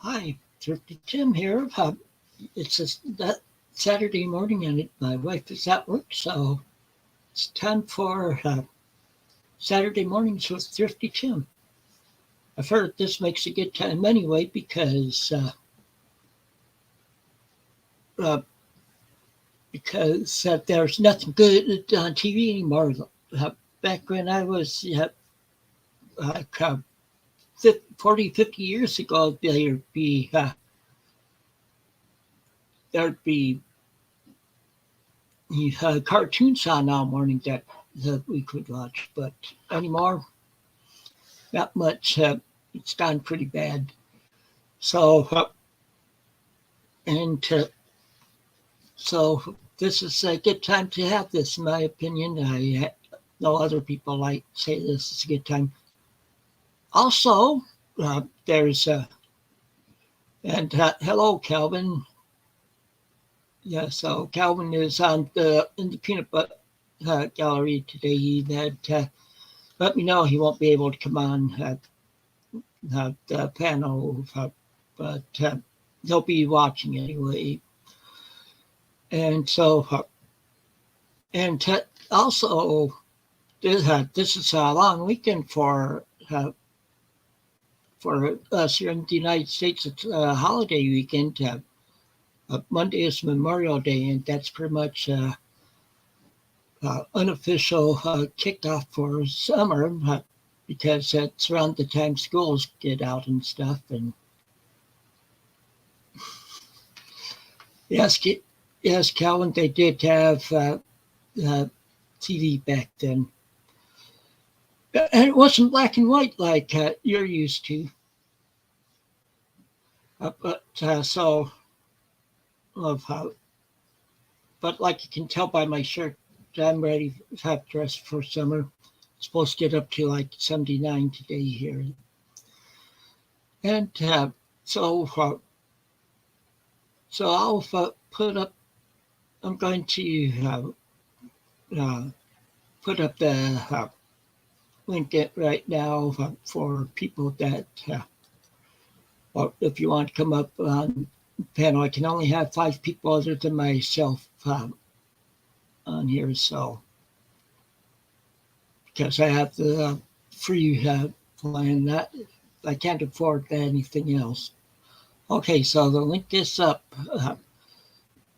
Hi, Thrifty Tim here. It's that Saturday morning, and my wife is at work, so it's time for Saturday mornings with Thrifty Tim. I've heard this makes a good time anyway uh, because there's nothing good on TV anymore. Back when I was like 40, 50 years ago, there'd be cartoons on all morning that we could watch, but anymore, not much. It's gone pretty bad. So, and so this is a good time to have this, in my opinion. I know other people like say this is a good time. Also, there's and hello, Calvin. Yeah, so Calvin is on the in the peanut butter gallery today. He had let me know he won't be able to come on the panel, but he'll be watching anyway. And so, and also, this is a long weekend for us here in the United States. It's a holiday weekend. Monday is Memorial Day, and that's pretty much unofficial kickoff for summer because it's around the time schools get out and stuff. And yes, yes, Calvin, they did have TV back then. And it wasn't black and white like you're used to. But so, of how, but like you can tell by my shirt, I'm ready to have dress for summer. It's supposed to get up to like 79 today here. And so, so I'll put up, I'm going to put up the link it right now for people that, or if you want to come up on the panel, I can only have 5 people other than myself on here, so because I have the free plan, that I can't afford anything else. Okay, so the link is up.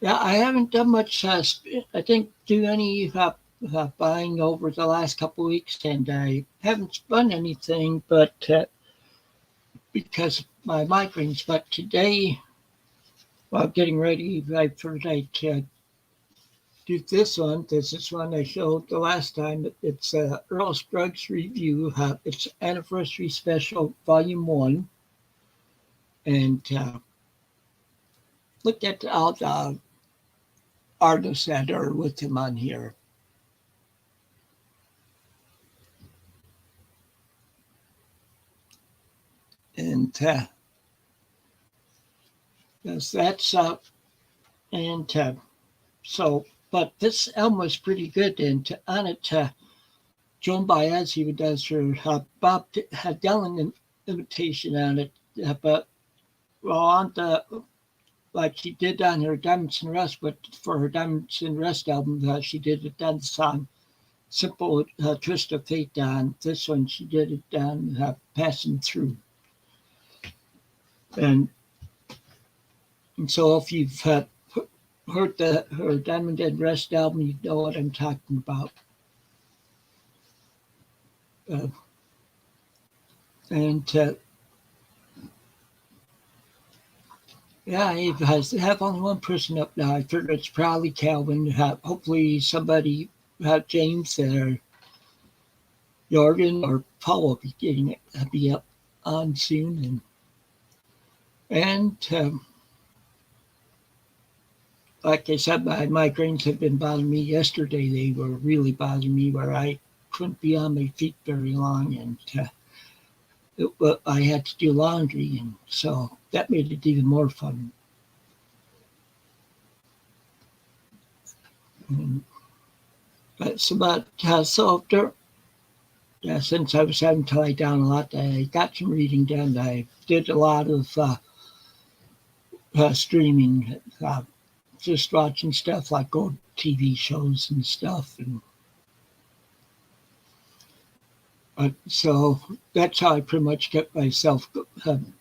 Yeah, I haven't done much. I didn't do any buying over the last couple of weeks, and I haven't spun anything, but because of my migraines. But today, while getting ready, I figured I'd do this one. This is one I showed the last time. It's Earl Scruggs Review. It's Anniversary Special, Volume 1. And look at all the artists that are with him on here. And yes, that's and so, but this album was pretty good. And on it, Joan Baez, who does her Bob Dylan imitation on it, but well, on the like she did on her Diamonds and Rust, but for her Diamonds and Rust album, she did it on the song Simple Twist of Fate. On this one, she did it on Passing Through. And so if you've heard her Diamond and Rust album, you know what I'm talking about. And yeah, I have only one person up now. I figure it's probably Calvin. Hopefully somebody, James or Jordan or Paul will be getting it. Be up on soon. And like I said, my migraines have been bothering me. Yesterday they were really bothering me where I couldn't be on my feet very long, and I had to do laundry, and so that made it even more fun. But so yeah, since I was having to lie down a lot, I got some reading done. I did a lot of streaming, just watching stuff like old TV shows and stuff. And so that's how I pretty much kept myself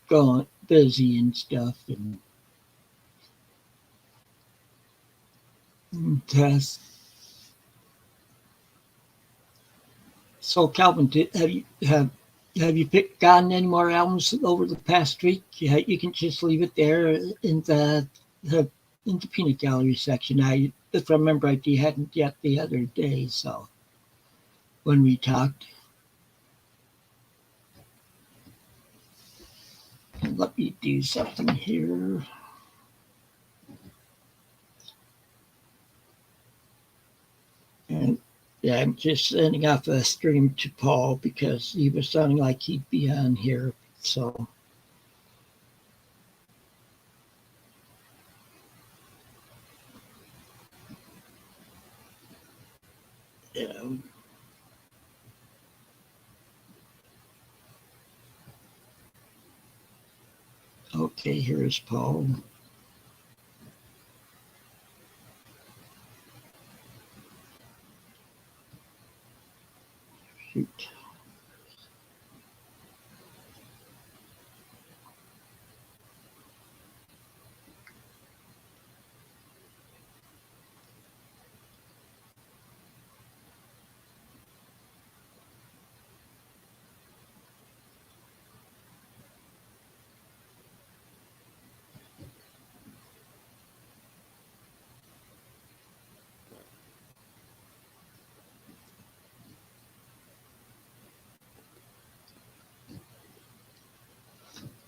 going, busy and stuff. And so Calvin, have you gotten any more albums over the past week? Yeah, you can just leave it there in the peanut gallery section. If I remember right, you hadn't yet the other day. So when we talked, and let me do something here. And yeah, I'm just sending off a stream to Paul because he was sounding like he'd be on here. So yeah. Okay, here's Paul. Shoot.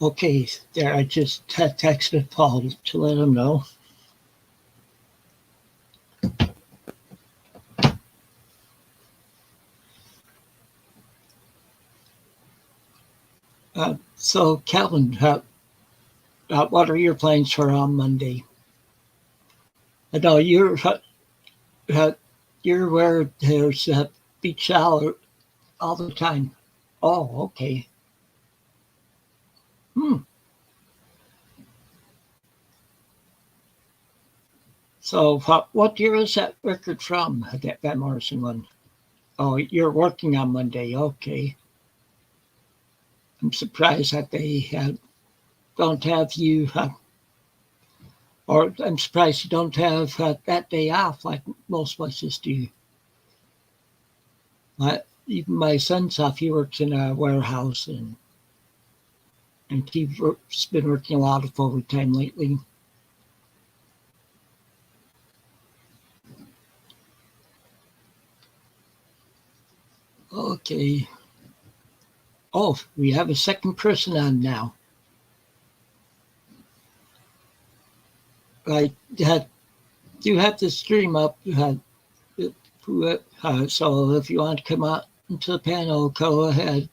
Okay, there, I just texted Paul to let him know. So, Calvin, what are your plans for on Monday? I know you're where there's a beach hour all the time. Oh, okay. So, what year is that record from? That Van Morrison one. Oh, you're working on Monday. Okay. I'm surprised that they don't have you, or I'm surprised you don't have that day off like most places do. Even my son's off. He works in a warehouse and he's been working a lot of overtime lately. Okay. Oh, we have a second person on now. I do have the stream up. So if you want to come out into the panel, go ahead.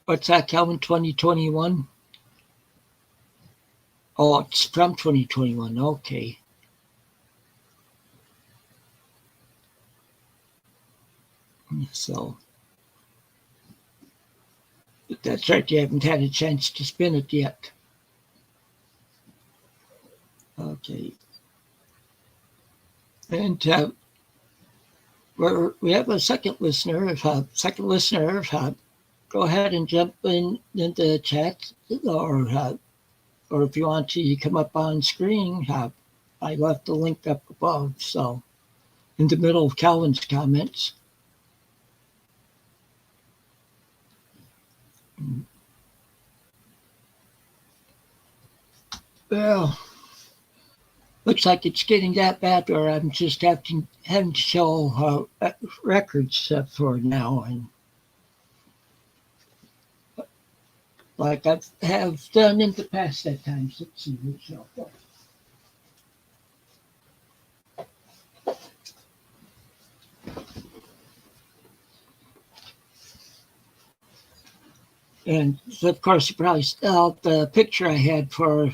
What's that, Calvin? 2021? Oh, it's from 2021. Okay. So that's right. You haven't had a chance to spin it yet. Okay. And we have a second listener. Go ahead and jump in the chat, or if you want to, you come up on screen. I left the link up above, so in the middle of Calvin's comments. Well, looks like it's getting that bad where I'm just having to show records for now, and like I have done in the past at times. Let's see what's out there. And of course, you probably saw the picture I had for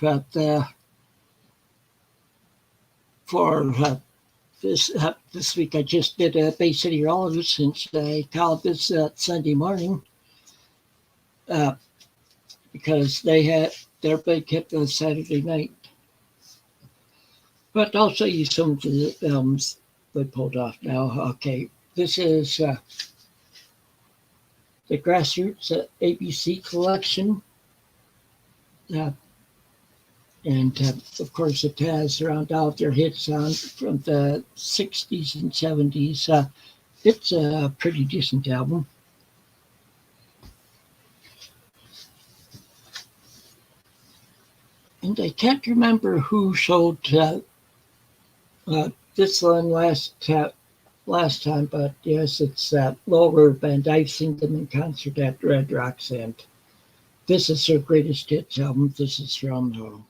this week. I just did a Bay City Rollers since I called this Sunday morning. uh, because they had their big hit on Saturday night. But I'll show you some of the albums they pulled off now. Okay, this is the Grassroots ABC collection. Uh, and of course, it has around all of their hits on from the 60s and 70s. It's a pretty decent album. And I can't remember who showed this one last time, but yes, it's Lower Band. I've seen them in concert at Red Rocks, and this is their greatest hits album. This is from,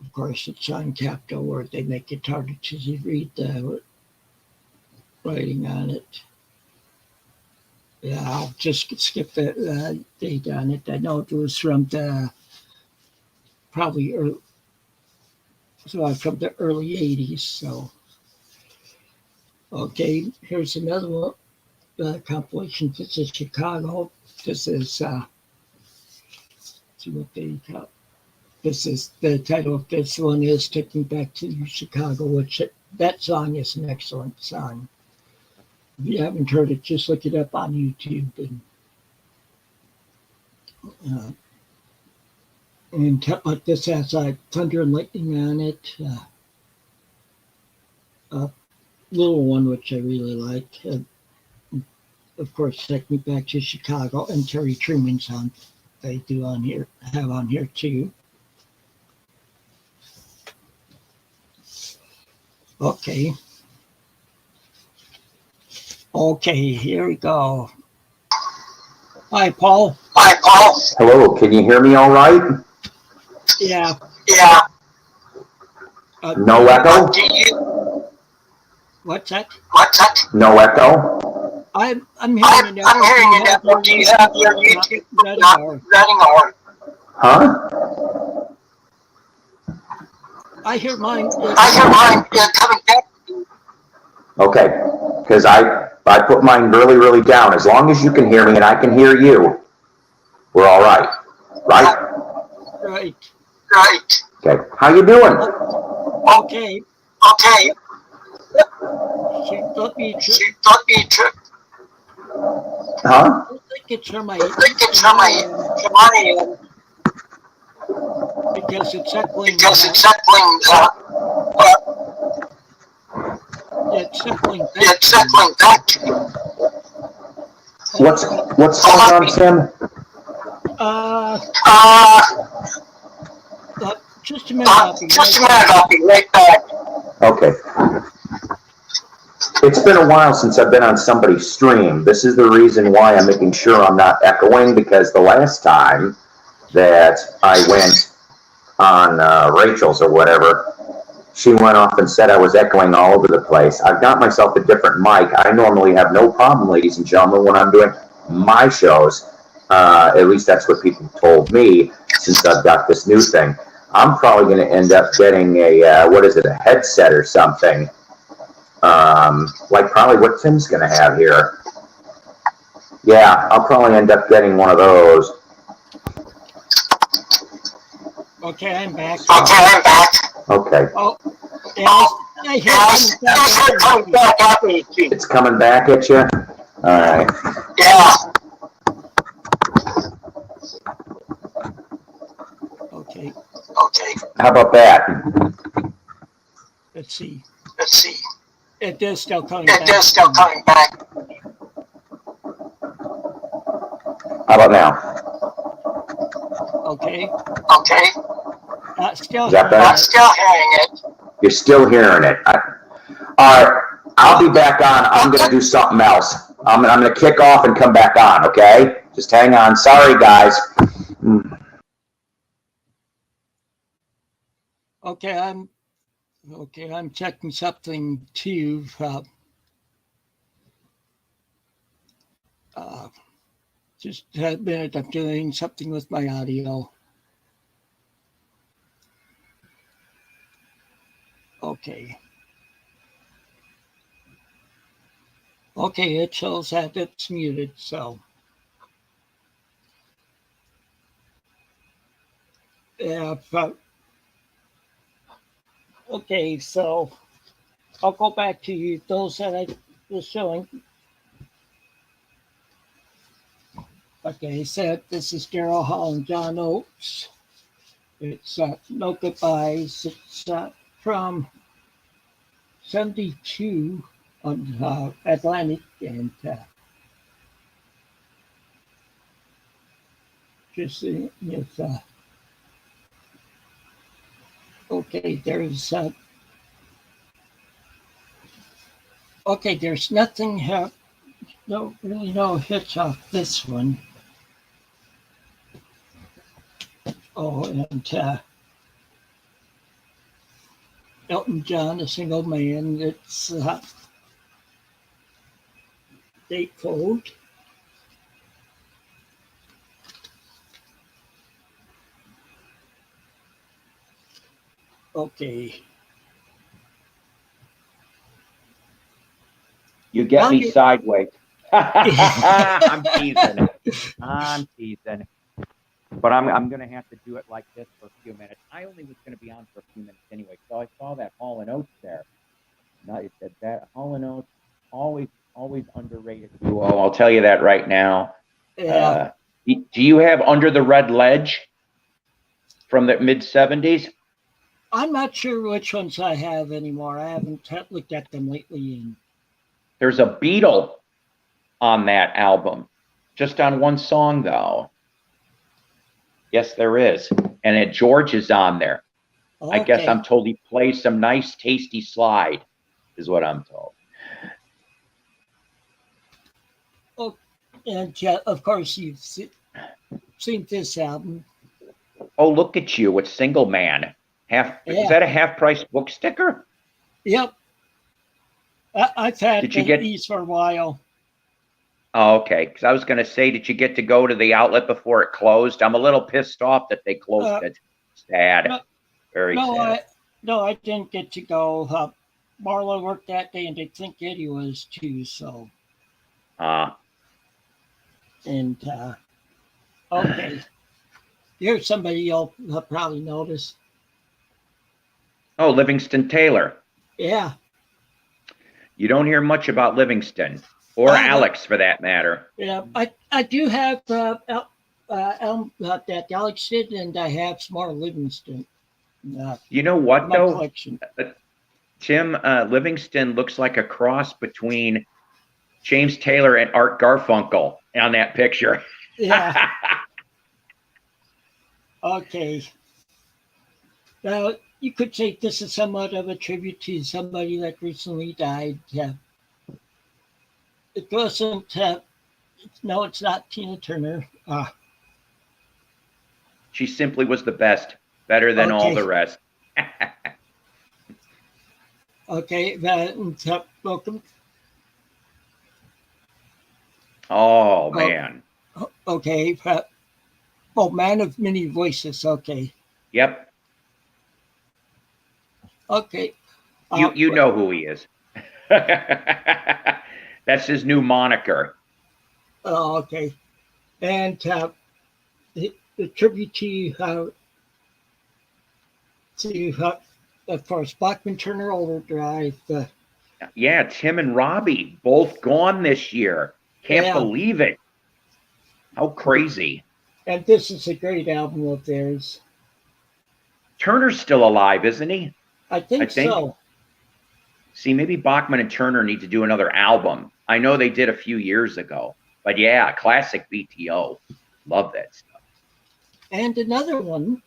of course, it's on Capitol, where they make it harder to read the writing on it. Yeah, I'll just skip the date on it. I know it was from the probably early, from the early 80s. So, okay, here's another one, compilation. This is Chicago. This is, see what they call. This is the title of this one is "Take Me Back to Chicago," which that song is an excellent song. If you haven't heard it, just look it up on YouTube. But this has Thunder and Lightning on it. A little one which I really like. Of course, Take Me Back to Chicago, and Terry Truman's song they do on here, have on here too. Okay. Okay, here we go. Hi, Paul. Hi, Paul. Hello, can you hear me all right? Yeah. Yeah. No echo? What's that? No echo? I'm hearing it. I'm hearing it. Do you have your YouTube not running or? Huh? I hear mine. It's coming back. Okay, because I put mine really, really down. As long as you can hear me and I can hear you, we're all right. Right? Right. Okay. How you doing? Okay. She thought me Huh? I think it's from my because it's echoing. It's echoing back. What's going on, Tim? Just a minute. I'll be right back. Okay. It's been a while since I've been on somebody's stream. This is the reason why I'm making sure I'm not echoing, because the last time that I went on Rachel's or whatever, she went off and said I was echoing all over the place. I've got myself a different mic. I normally have no problem, ladies and gentlemen, when I'm doing my shows. At least that's what people told me, since I've got this new thing. I'm probably going to end up getting a, a headset or something. Like probably what Tim's going to have here. Yeah, I'll probably end up getting one of those. Okay, I'm back. Okay. Oh, yeah, it's coming back at you? All right. Yeah. Okay. How about that? Let's see. It is still coming back. How about now? Okay. Still hearing it. You're still hearing it. All right. I'll be back on. I'm going to do something else. I'm going to kick off and come back on, okay? Just hang on. Sorry, guys. Okay, I'm checking something too. Just a minute, I'm doing something with my audio. Okay, it shows that it's muted, so Yeah, but okay, so I'll go back to you. Those that I was showing. Okay, so this is Daryl Hall and John Oates. It's No Goodbyes. It's from 72 on Atlantic, and just if okay, there's nothing no really no hits off this one. Oh, and Elton John, A Single Man. It's Gatefold. Okay. You get me sideways. I'm teasing. I'm teasing. But I'm gonna have to do it like this for a few minutes. I only was gonna be on for a few minutes anyway, so I saw that Hall and Oates there. Now that Hall and Oates always underrated duo. I'll tell you that right now. Yeah. Do you have Under the Red Ledge from the mid '70s? I'm not sure which ones I have anymore. I haven't looked at them lately. And There's a Beatle on that album, just on one song though. Yes, there is, and George is on there. okay. I guess I'm told he plays some nice, tasty slide, is what I'm told. Oh, and of course you've seen this album. Oh, look at you! It's Single Man. Is that a half-price book sticker? Yep. I've had these for a while. Oh, okay. Because I was going to say, did you get to go to the outlet before it closed? I'm a little pissed off that they closed it. Sad. Very sad. I didn't get to go. Marla worked that day, and I think Eddie was too. So. And okay, here's somebody you'll probably notice. Oh, Livingston Taylor. Yeah. You don't hear much about Livingston or Alex, for that matter. Yeah, I do have that Alex did, and I have some more Livingston. You know what though, collection. Tim, Livingston looks like a cross between James Taylor and Art Garfunkel on that picture. Yeah. Okay. Now, you could say this is somewhat of a tribute to somebody that recently died. It wasn't, no, it's not Tina Turner. She simply was the best, better than all the rest. Okay, welcome. Oh, man. Okay. Man of Many Voices. Okay. Yep. Okay. You know who he is. That's his new moniker. Oh, okay. And the tribute to of course, Bachman Turner Overdrive. Yeah, Tim and Robbie both gone this year. Can't believe it. How crazy. And this is a great album of theirs. Turner's still alive, isn't he? I think so. See, maybe Bachman and Turner need to do another album. I know they did a few years ago. But yeah, classic BTO. Love that stuff. And another one.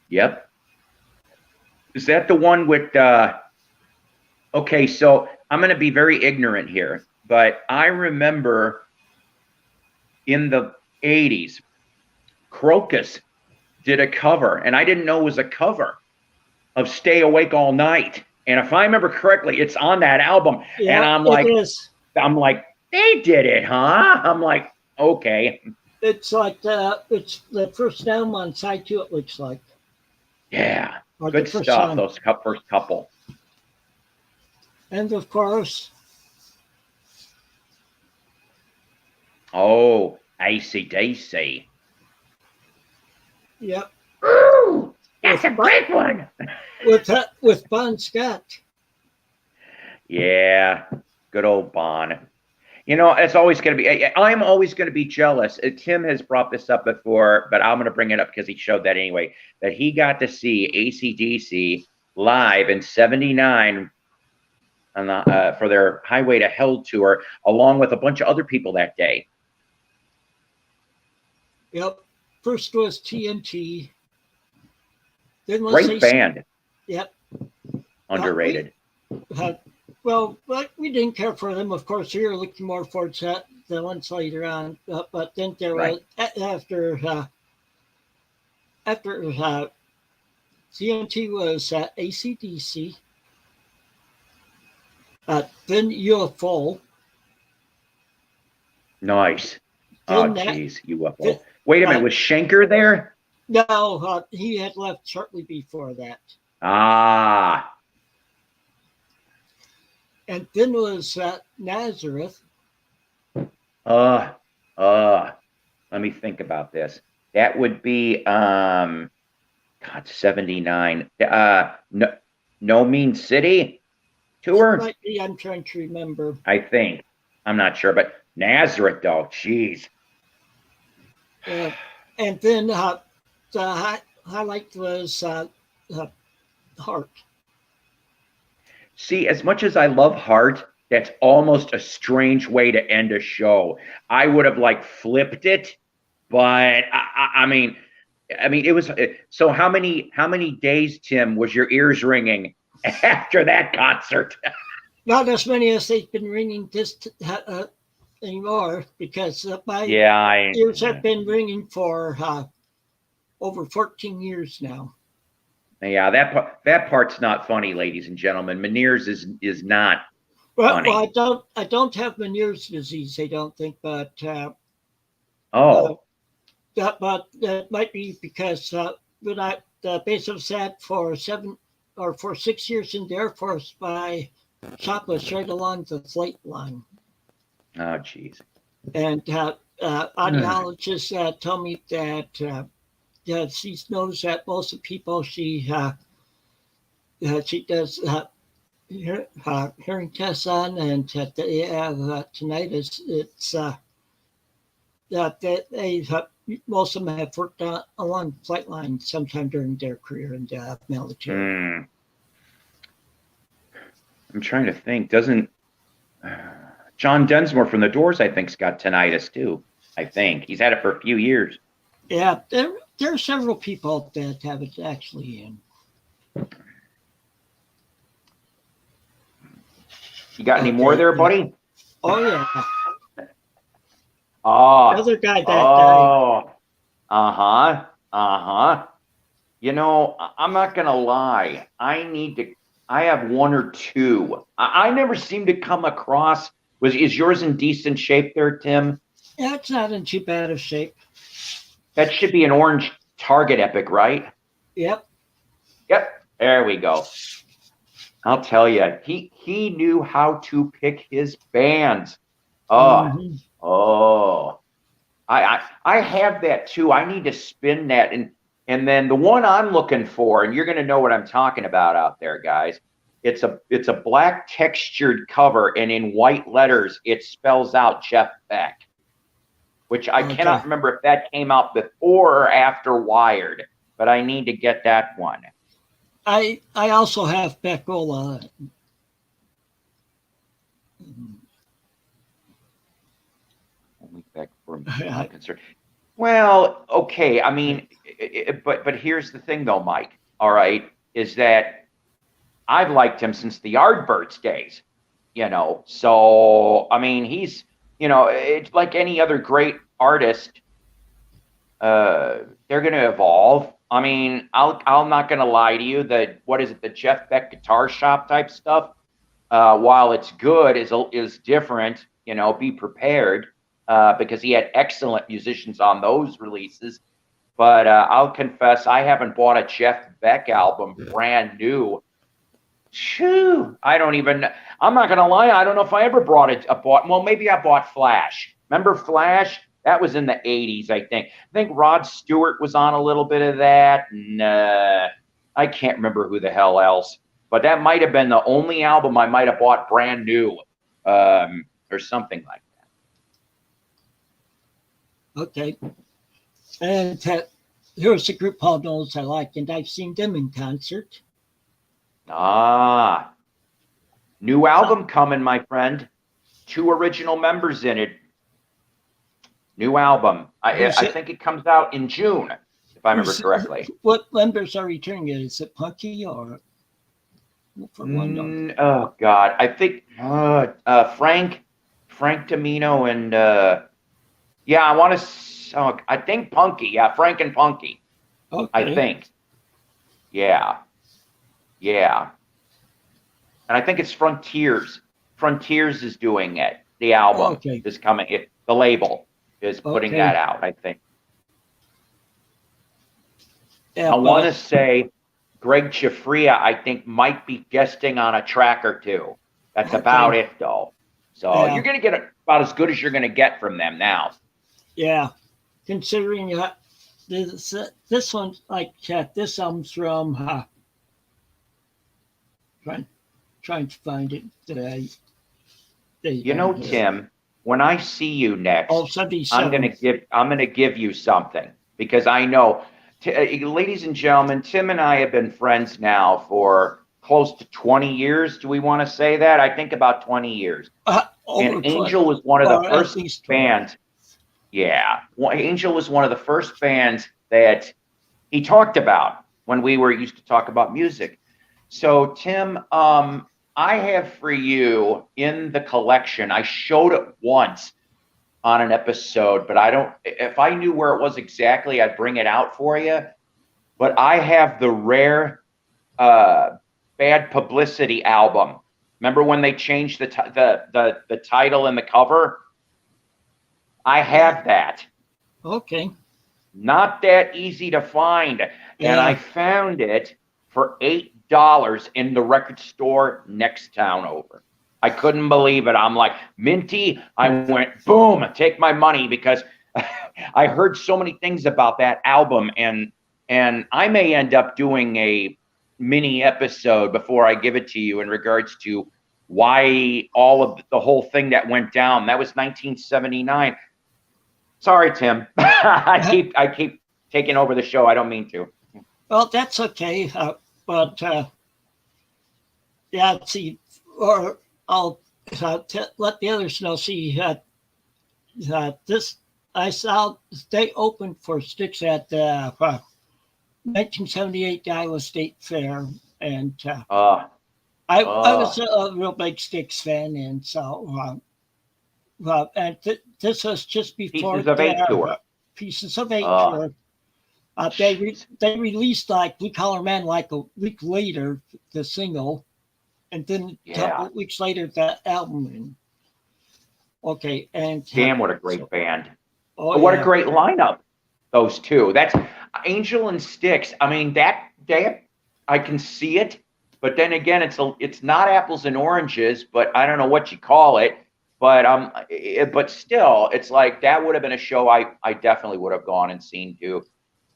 Yep. Is that the one with okay, so I'm going to be very ignorant here, but I remember in the 80s, Crocus did a cover, and I didn't know it was a cover of Stay Awake All Night. And if I remember correctly, it's on that album. Yeah, and I'm like, they did it, huh? I'm like, okay. It's like it's the first album on side 2, it looks like. Yeah. Good stuff, those first couple. And of course. Oh, AC/DC. Yep. That's a great one. with Bon Scott. Yeah, good old Bon. You know, it's always going to be, I'm always going to be jealous. Tim has brought this up before, but I'm going to bring it up because he showed that anyway, that he got to see AC/DC live in '79 on the, for their Highway to Hell tour, along with a bunch of other people that day. Yep. First was TNT. Then was Great band. Yep. Underrated. Well, but we didn't care for them. Of course, we were looking more forward to the ones later on. But then there was after TNT was AC/DC. Then UFO. Nice. Oh, Then jeez, UFO. Wait a minute, was Schenker there? No, he had left shortly before that. Ah. And then was Nazareth. Let me think about this. That would be God, 79. No Mean City tour? Might be, I'm trying to remember. I think. I'm not sure, but Nazareth though, jeez. And then the highlight was Heart. See, as much as I love Heart, that's almost a strange way to end a show. I would have like flipped it, but I mean, it was. So how many days, Tim, was your ears ringing after that concert? Not as many as they've been ringing this anymore, because my ears have been ringing for over 14 years now. Yeah, that part's not funny, ladies and gentlemen. Meniere's is not funny. Well, I don't have Meniere's disease, I don't think, but that might be because when the base of sat for 6 years in the Air Force, my shop was right along the flight line. Oh, jeez. And audiologists tell me that she knows that most of the people she does hearing tests on, and that they have tinnitus. It's that they most of them have worked along the flight line sometime during their career in the military. I'm trying to think. Doesn't John Densmore from the Doors, I think, has got tinnitus too. I think he's had it for a few years. Yeah, there are several people that have it actually. You got any more there, buddy? Oh yeah. Oh. Another guy that died. You know, I'm not gonna lie. I have one or two. I never seem to come across. Is yours in decent shape there, Tim? Yeah, it's not in too bad of shape. That should be an orange Target Epic, right? Yep. There we go. I'll tell you, he knew how to pick his bands. I have that too. I need to spin that, and then the one I'm looking for, and you're going to know what I'm talking about out there, guys. It's a black textured cover, and in white letters it spells out Jeff Beck, which I cannot remember if that came out before or after Wired, but I need to get that one. I also have Beckola. Only Beck for me concerned. Well, okay. I mean, but here's the thing, though, Mike. All right, is that I've liked him since the Yardbirds days. You know, so I mean, he's it's like any other great artist. They're going to evolve. I mean, I'm not going to lie to you that the Jeff Beck Guitar Shop type stuff, while it's good, is different. You know, be prepared because he had excellent musicians on those releases. But I'll confess, I haven't bought a Jeff Beck album brand new. Shoo! I'm not going to lie. I don't know if I ever bought. Well, maybe I bought Flash. Remember Flash? That was in the 80s, I think. I think Rod Stewart was on a little bit of that. And I can't remember who the hell else. But that might have been the only album I might have bought brand new, or something like that. Okay. And here's a group Paul knows I like, and I've seen them in concert. Ah, new album coming, my friend. 2 original members in it. New album. I think it comes out in June, if I remember correctly. What members are returning? Is it Punky or? Oh God, I think Frank Domino and yeah, I want to. I think Punky. Yeah, Frank and Punky. Okay. I think. Yeah. And I think it's Frontiers. Frontiers is doing it. The album is coming. The label is putting that out, I think. Yeah, I want to say Greg Chifria, I think, might be guesting on a track or 2. That's about it, though. So you're going to get about as good as you're going to get from them now. Yeah. Considering this one, like, this album's from, trying to find it today. You know, Tim, when I see you next, I'm gonna give you something, because I know, ladies and gentlemen, Tim and I have been friends now for close to 20 years. Do we want to say that? I think about 20 years. And Angel was one of the first bands. Yeah, Angel was one of the first bands that he talked about when we used to talk about music. So Tim, I have for you in the collection, I showed it once on an episode, but if I knew where it was exactly, I'd bring it out for you. But I have the rare Bad Publicity album. Remember when they changed the title and the cover? I have that. Okay. Not that easy to find. And I found it for $8 in the record store next town over. I couldn't believe it. I'm like, Minty, I went, boom, take my money, because I heard so many things about that album, and I may end up doing a mini episode before I give it to you in regards to why all of the whole thing that went down. That was 1979. Sorry, Tim. I keep taking over the show. I don't mean to. Well, that's okay. But yeah, see, or I'll let the others know. See, this I saw they opened for Styx at the 1978 Iowa State Fair, and I was a real big Styx fan, and so and this was just before Pieces of Eight tour. Pieces of Eight tour. They released like Blue Collar Man like a week later, the single, and then a couple weeks later that album. And damn, what a great band! What a great lineup, those two. That's Angel and Styx. I mean, that I can see it, but then again, it's not apples and oranges. But I don't know what you call it. But still, it's like that would have been a show I definitely would have gone and seen too.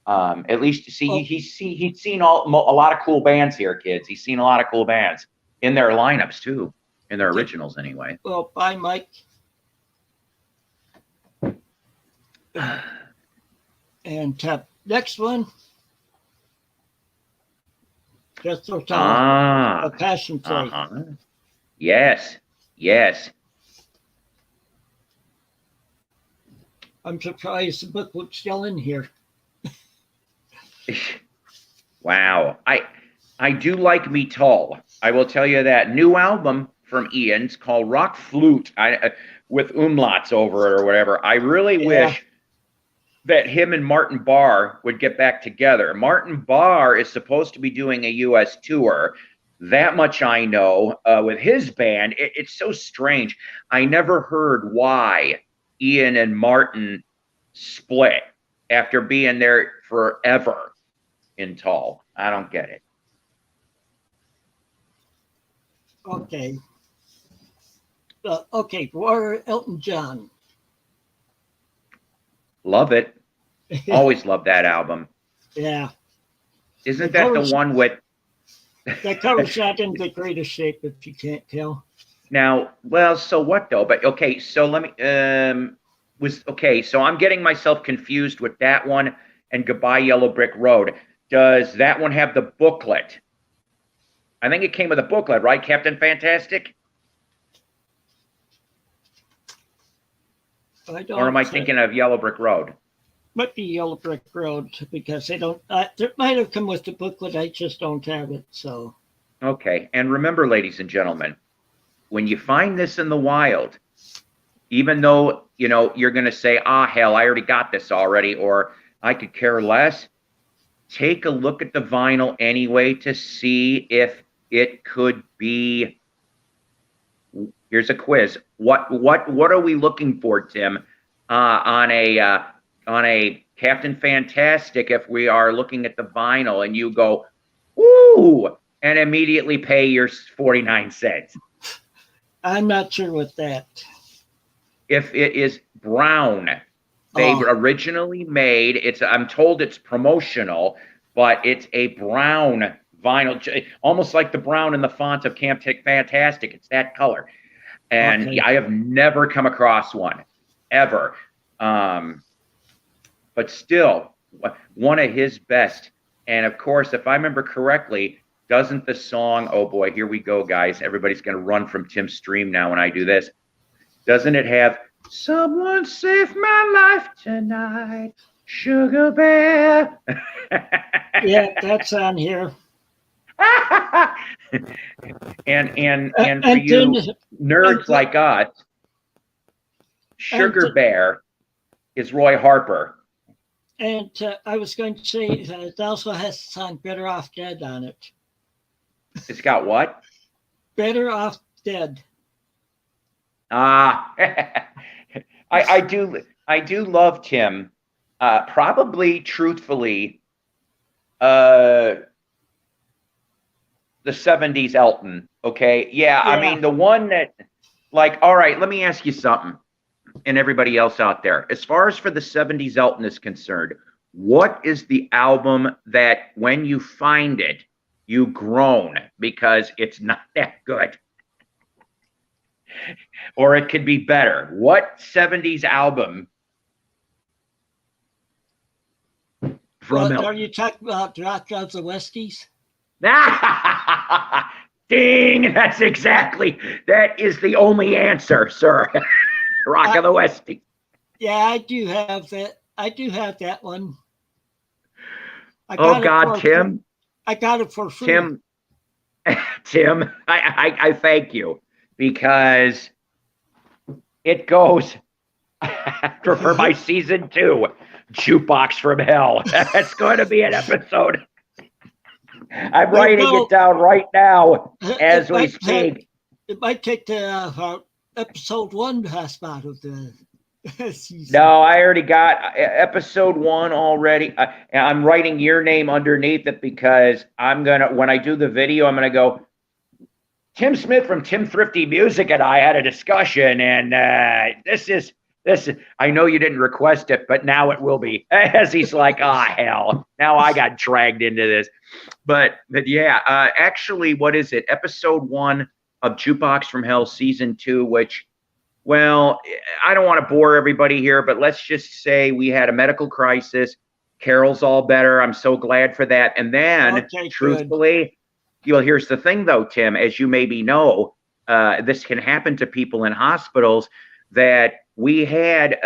At least to see he's seen a lot of cool bands here, kids. He's seen a lot of cool bands in their lineups too, in their originals anyway. Well, bye, Mike. And next one, just a passion play. Yes. I'm surprised the booklet's still in here. Wow. I do like Me Tall. I will tell you that. New album from Ian's called Rock Flute, with umlauts over it or whatever. I really wish that him and Martin Barr would get back together. Martin Barr is supposed to be doing a U.S. tour. That much I know. With his band, it's so strange. I never heard why Ian and Martin split after being there forever in Tall. I don't get it. Okay. For Elton John. Love it. Always love that album. Yeah. Isn't that the one with The cover's not in the greatest shape, if you can't tell. now? Well, so what though? But okay, so let me so I'm getting myself confused with that one and Goodbye Yellow Brick Road. Does that one have the booklet? I think it came with a booklet, right, Captain Fantastic? Or am I thinking of Yellow Brick Road? Might be Yellow Brick Road because they don't. It might have come with the booklet. I just don't have it. So. Okay, and remember, ladies and gentlemen, when you find this in the wild, even though you're going to say, "Ah, hell, I already got this already," or "I could care less," take a look at the vinyl anyway to see if it could be. Here's a quiz. What are we looking for, Tim, on a Captain Fantastic if we are looking at the vinyl and you go, ooh, and immediately pay your 49 cents? I'm not sure with that. If it is brown, they originally made I'm told it's promotional, but it's a brown vinyl, almost like the brown in the font of Captain Fantastic. It's that color. And Okay. I have never come across one, ever. But still, one of his best. And of course, if I remember correctly, doesn't the song, oh boy, here we go, guys. Everybody's going to run from Tim's stream now when I do this. Doesn't it have, someone save my life tonight, Sugar Bear? Yeah, that's on here. and for you nerds like us, Sugar Bear is Roy Harper. And I was going to say it also has the song "Better Off Dead" on it. It's got what? Better Off Dead. I do love Tim. Probably, truthfully, the 70s Elton. Okay. Yeah. I mean, the one that, like, all right, let me ask you something, and everybody else out there. As far as for the 70s Elton is concerned, what is the album that when you find it, you groan because it's not that good? Or it could be better. What 70s album from Are you talking about Rock of the Westies? Ding! That is the only answer, sir. Rock of the Westies. Yeah, I do have that. I do have that one. Oh God, Tim! I got it for free. Tim, I thank you, because it goes for my season 2 Jukebox from Hell. That's going to be an episode. I'm writing it down right now as we speak. It might take the episode 1 spot of the season. No, I already got episode 1 already. I'm writing your name underneath it because when I do the video, I'm gonna go, Tim Smith from Tim Thrifty Music and I had a discussion, and this is, I know you didn't request it, but now it will be. As he's like, hell, now I got dragged into this. But yeah, actually, what is it? Episode 1 of Jukebox from Hell, season 2, which, well, I don't want to bore everybody here, but let's just say we had a medical crisis. Carol's all better. I'm so glad for that. And then, truthfully, here's the thing, though, Tim, as you maybe know, this can happen to people in hospitals, that we had,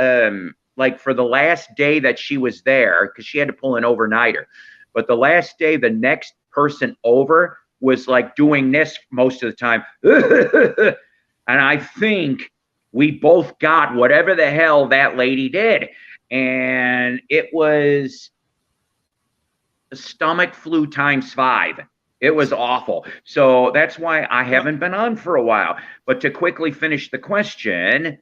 like, for the last day that she was there, because she had to pull an overnighter, but the last day, the next person over was like doing this most of the time. And I think we both got whatever the hell that lady did. And it was stomach flu times 5. It was awful. So that's why I haven't been on for a while. But to quickly finish the question,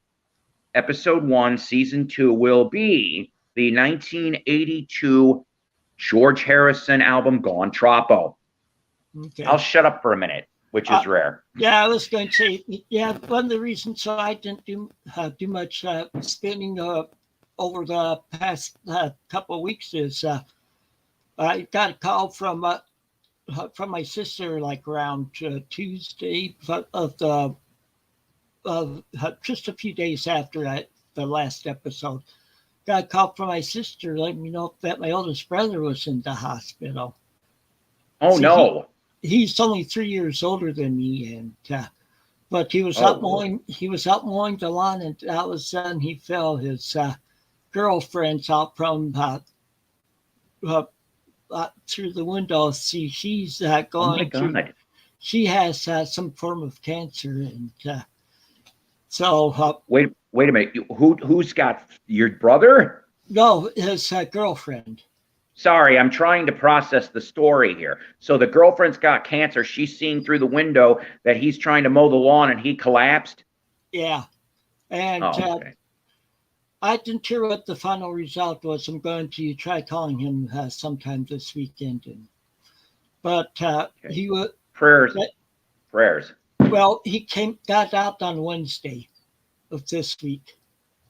episode 1, season 2 will be the 1982 George Harrison album, Gone Troppo. Okay. I'll shut up for a minute, which is rare. Yeah, I was going to say, one of the reasons I didn't do much spinning over the past couple of weeks is I got a call from my sister like around Tuesday of the just a few days after the last episode. Got a call from my sister letting me know that my oldest brother was in the hospital. Oh, See, no. He's only 3 years older than me, and but he was Oh, out mowing. He was out mowing the lawn, and all of a sudden he fell. His girlfriend's out from through the window. See, she's Oh, my going through. God. She has some form of cancer, and so Wait a minute. Who's got your brother? no, his girlfriend. Sorry, I'm trying to process the story here. So the girlfriend's got cancer. She's seeing through the window that he's trying to mow the lawn and he collapsed. Yeah, and Oh, okay. I didn't hear what the final result was. I'm going to try calling him sometime this weekend, but he was Prayers. Prayers. well. He got out on Wednesday of this week.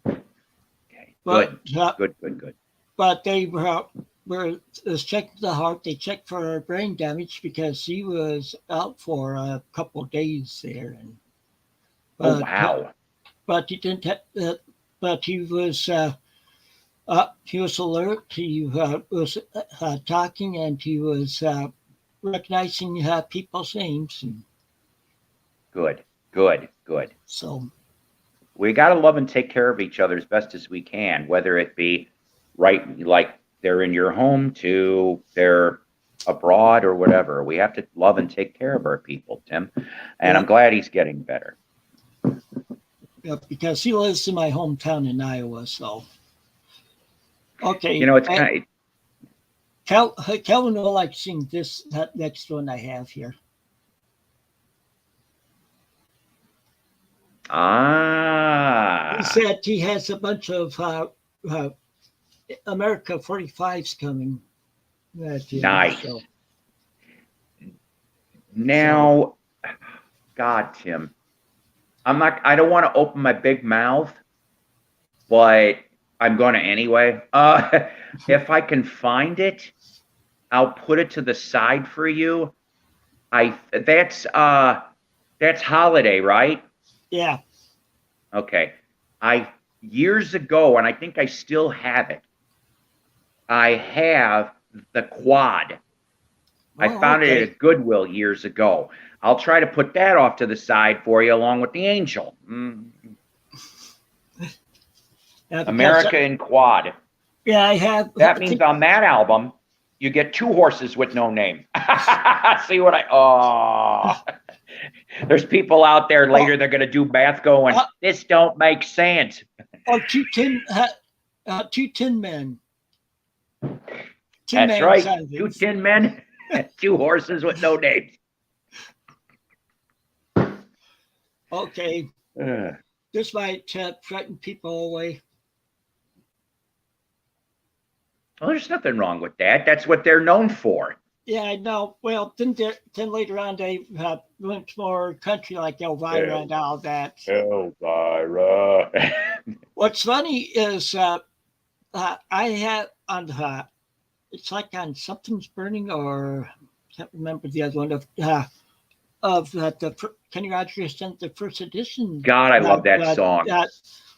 Okay. But Good. but they was checking the heart. They checked for brain damage because he was out for a couple of days there, and Oh, wow. but he didn't. But he was alert. He was talking, and he was recognizing people's names. And Good. so, We got to love and take care of each other as best as we can, whether it be right like they're in your home to they're abroad or whatever. We have to love and take care of our people, Tim. And I'm glad he's getting better. because he lives in my hometown in Iowa. So, okay. You know, it's kind of, Kelvin will like seeing that next one I have here. He said he has a bunch of America 45s coming. Nice. So. Now, God, Tim, I don't want to open my big mouth, but I'm going to anyway. If I can find it, I'll put it to the side for you. That's Holiday, right? Yeah. Okay. Years ago, and I think I still have it. I have the quad. I found it at Goodwill years ago. I'll try to put that off to the side for you along with the Angel. America in quad. Yeah, I have. That means on that album, you get 2 horses with no name. See what there's people out there later, they're going to do math going, this don't make sense. Or 2 tin men. That's right. 2 tin men, 2 horses with no names. Okay. This might frighten people away. Well, there's nothing wrong with that. That's what they're known for. Yeah, I know. Well, then later on they went more country like Elvira and all that. Elvira. What's funny is I have on it's like on Something's Burning, or I can't remember the other one of the Kenny Rogers sent the first edition. God, I love that song.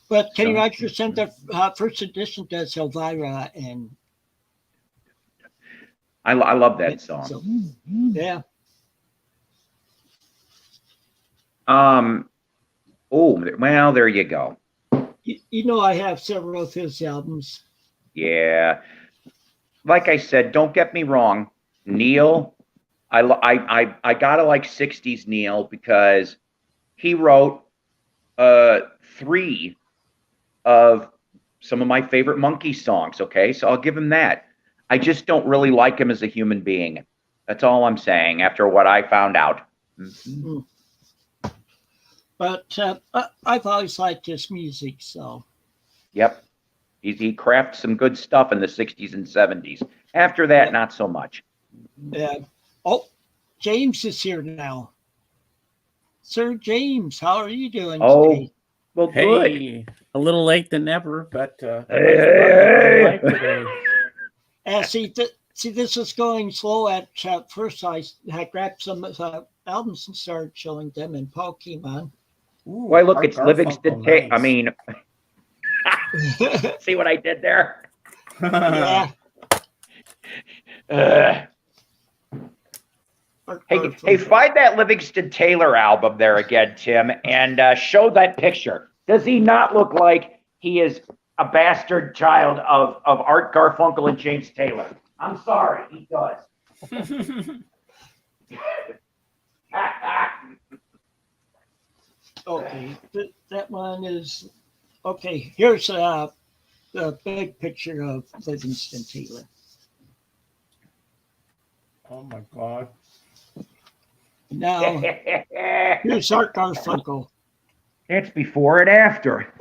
But Kenny Rogers sent the first edition to Elvira, and I love that song. So, yeah. Oh, well, there you go. You know, I have several of his albums. Yeah. Like I said, don't get me wrong. Neil, I gotta like 60s Neil, because he wrote 3 of some of my favorite Monkey songs. Okay, so I'll give him that. I just don't really like him as a human being. That's all I'm saying after what I found out. Mm-hmm. But I've always liked his music, so. Yep. He crafted some good stuff in the 60s and 70s. After that, not so much. Yeah. Oh, James is here now. Sir James, how are you doing today? Well, good. Hey, a little late than never, but Hey. today. See, this is going slow at first. I grabbed some albums and started showing them, and Paul came on. Ooh, Why, look, Art it's Livingston. Garfunkel, I nice. mean, see what I did there? Yeah. Hey, find that Livingston Taylor album there again, Tim, and show that picture. Does he not look like he is a bastard child of Art Garfunkel and James Taylor? I'm sorry, he does. Okay, that one is okay. Here's a big picture of Livingston Taylor. Oh my God. Now here's Art Garfunkel. It's before and after.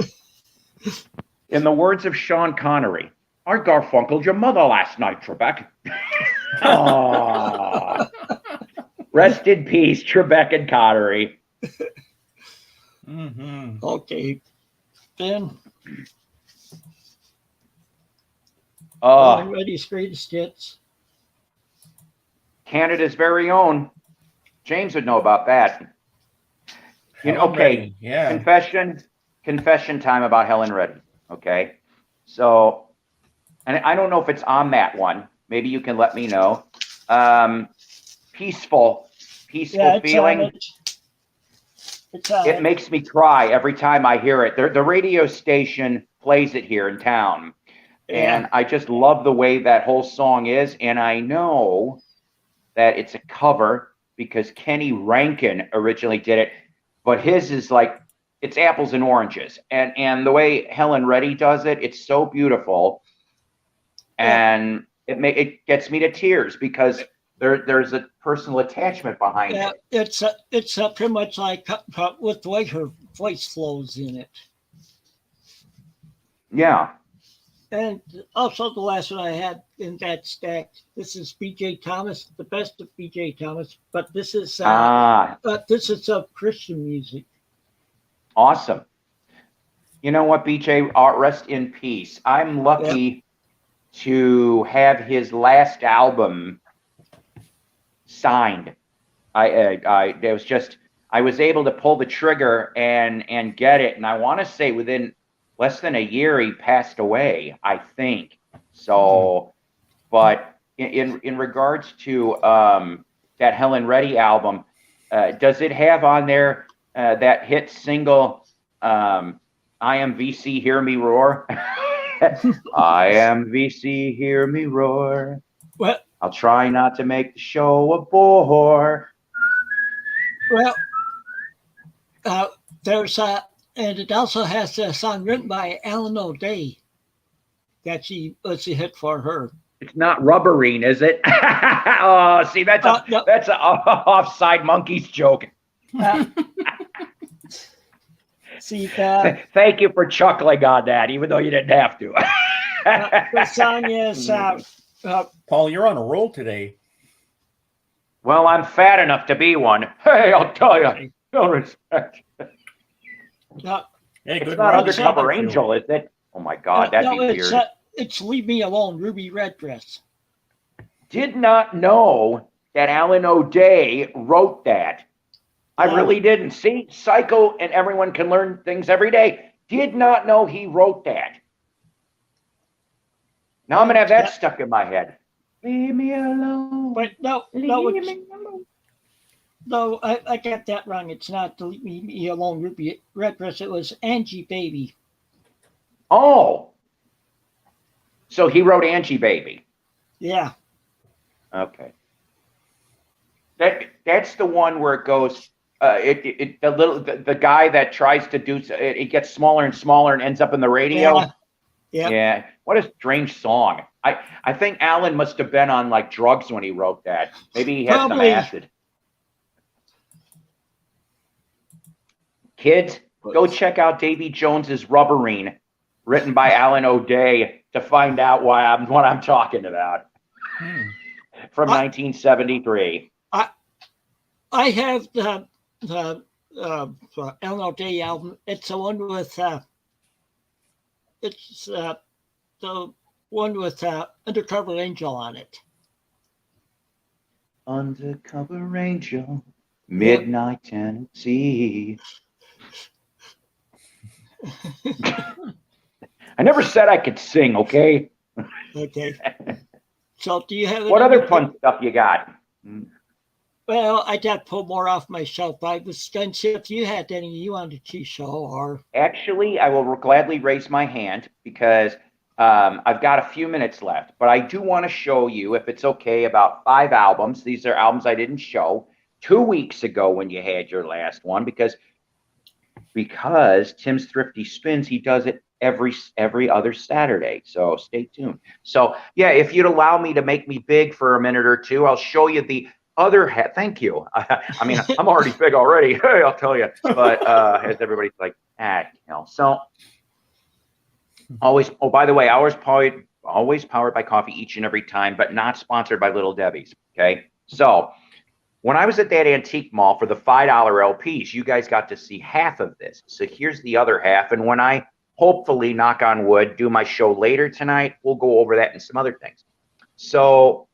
In the words of Sean Connery, Art Garfunkel, your mother last night, Trebek. Aww. Rest in peace, Trebek and Connery. Mm-hmm. Okay, then Oh, Ready's greatest hits. Canada's very own. James would know about that. Okay, Yeah. confession time about Helen Reddy. Okay, so, and I don't know if it's on that one. Maybe you can let me know. Peaceful Yeah, feeling. It makes me cry every time I hear it. The radio station plays it here in town, and I just love the way that whole song is. And I know that it's a cover because Kenny Rankin originally did it, but his is like, it's apples and oranges. And the way Helen Reddy does it, it's so beautiful. And it gets me to tears because there's a personal attachment behind it. It's pretty much like with the way her voice flows in it. Yeah. And also the last one I had in that stack. This is B.J. Thomas, the best of B.J. Thomas, but this is of Christian music. Awesome. You know what, BJ? Rest in peace. I'm lucky to have his last album signed. I was able to pull the trigger and get it, and I want to say within less than a year he passed away, I think. So, but in regards to that Helen Reddy album, does it have on there that hit single, I Am VC, Hear Me Roar? I am VC, hear me roar. What? I'll try not to make the show a bore. Well, there's and it also has a song written by Alan O'Day that was a hit for her. It's not Rubberine, is it? Oh, see, that's a offside monkeys joke. See, thank you for chuckling on that, even though you didn't have to. the song is Paul, you're on a roll today. Well, I'm fat enough to be one. Hey, I'll tell you, no respect. Hey, It's not Undercover Angel, is it? Oh my God, that'd be weird. It's Leave Me Alone, Ruby Redress. Did not know that Alan O'Day wrote that. I really didn't. See, Psycho and Everyone Can Learn Things Every Day. Did not know he wrote that. Now I'm going to have that stuck in my head. Leave me alone. But no, I got that wrong. It's not Leave Me Alone, Ruby Redress. It was Angie Baby. Oh. So he wrote Angie Baby. Yeah. Okay. That's the one where it goes. The guy that tries to do it gets smaller and smaller and ends up in the radio. Yeah. What a strange song. I think Alan must have been on like drugs when he wrote that. Maybe he had some acid. Kids, go check out Davy Jones's Rubberine, written by Alan O'Day, to find out what I'm talking about. From 1973. I have the LLD album. It's the one with it's the one with Undercover Angel on it. Undercover Angel, Midnight Tennessee. I never said I could sing, okay? Okay. So do you have What any other fun stuff you got? Well, I got to pull more off my shelf. I was going to see if you had any you wanted to show or. Actually, I will gladly raise my hand because I've got a few minutes left, but I do want to show you, if it's okay, about 5 albums. These are albums I didn't show 2 weeks ago when you had your last one because Tim's Thrifty Spins, he does it every other Saturday. So stay tuned. So yeah, if you'd allow me to make me big for a minute or two, I'll show you the other hat. Thank you. I mean, I'm already big already. I'll tell you. But as everybody's like, so always. Oh, by the way, always powered by coffee each and every time, but not sponsored by Little Debbie's. Okay. So when I was at that antique mall for the $5 LPs, you guys got to see half of this. So here's the other half. And when I hopefully, knock on wood, do my show later tonight, we'll go over that and some other things. So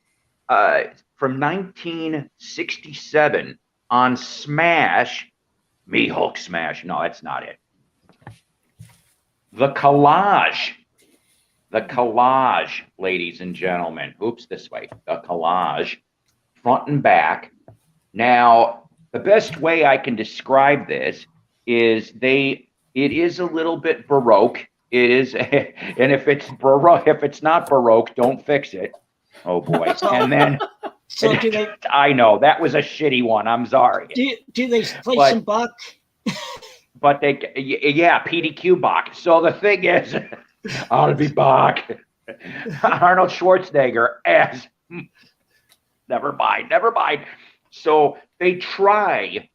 from 1967 on Smash, Me Hulk Smash. No, that's not it. The Collage, ladies and gentlemen. Oops, this way. The Collage, front and back. Now, the best way I can describe this is it is a little bit Baroque. It is, and if it's Baroque, if it's not Baroque, don't fix it. Oh boy! And then, So do they? I know that was a shitty one. I'm sorry. Do they play some Bach? But PDQ Bach. So the thing is, ought to be Bach. Arnold Schwarzenegger as. Never mind. So they try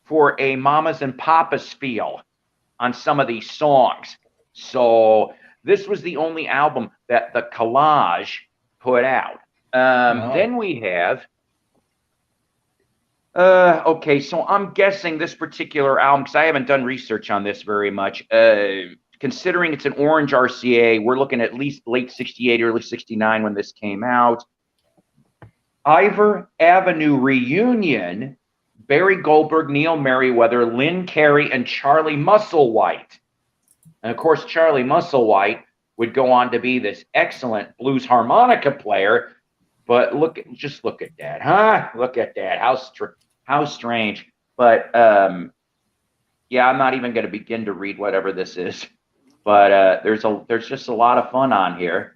for a mamas and papas feel on some of these songs. So this was the only album that the Collage put out. Then we have, okay, so I'm guessing this particular album, because I haven't done research on this very much, considering it's an orange RCA, we're looking at least late 68, early 69 when this came out. Ivor Avenue Reunion, Barry Goldberg, Neil Merriweather, Lynn Carey, and Charlie Musselwhite. And of course, Charlie Musselwhite would go on to be this excellent blues harmonica player. But just look at that, huh? Look at that. How strange. But yeah, I'm not even going to begin to read whatever this is. But there's just a lot of fun on here.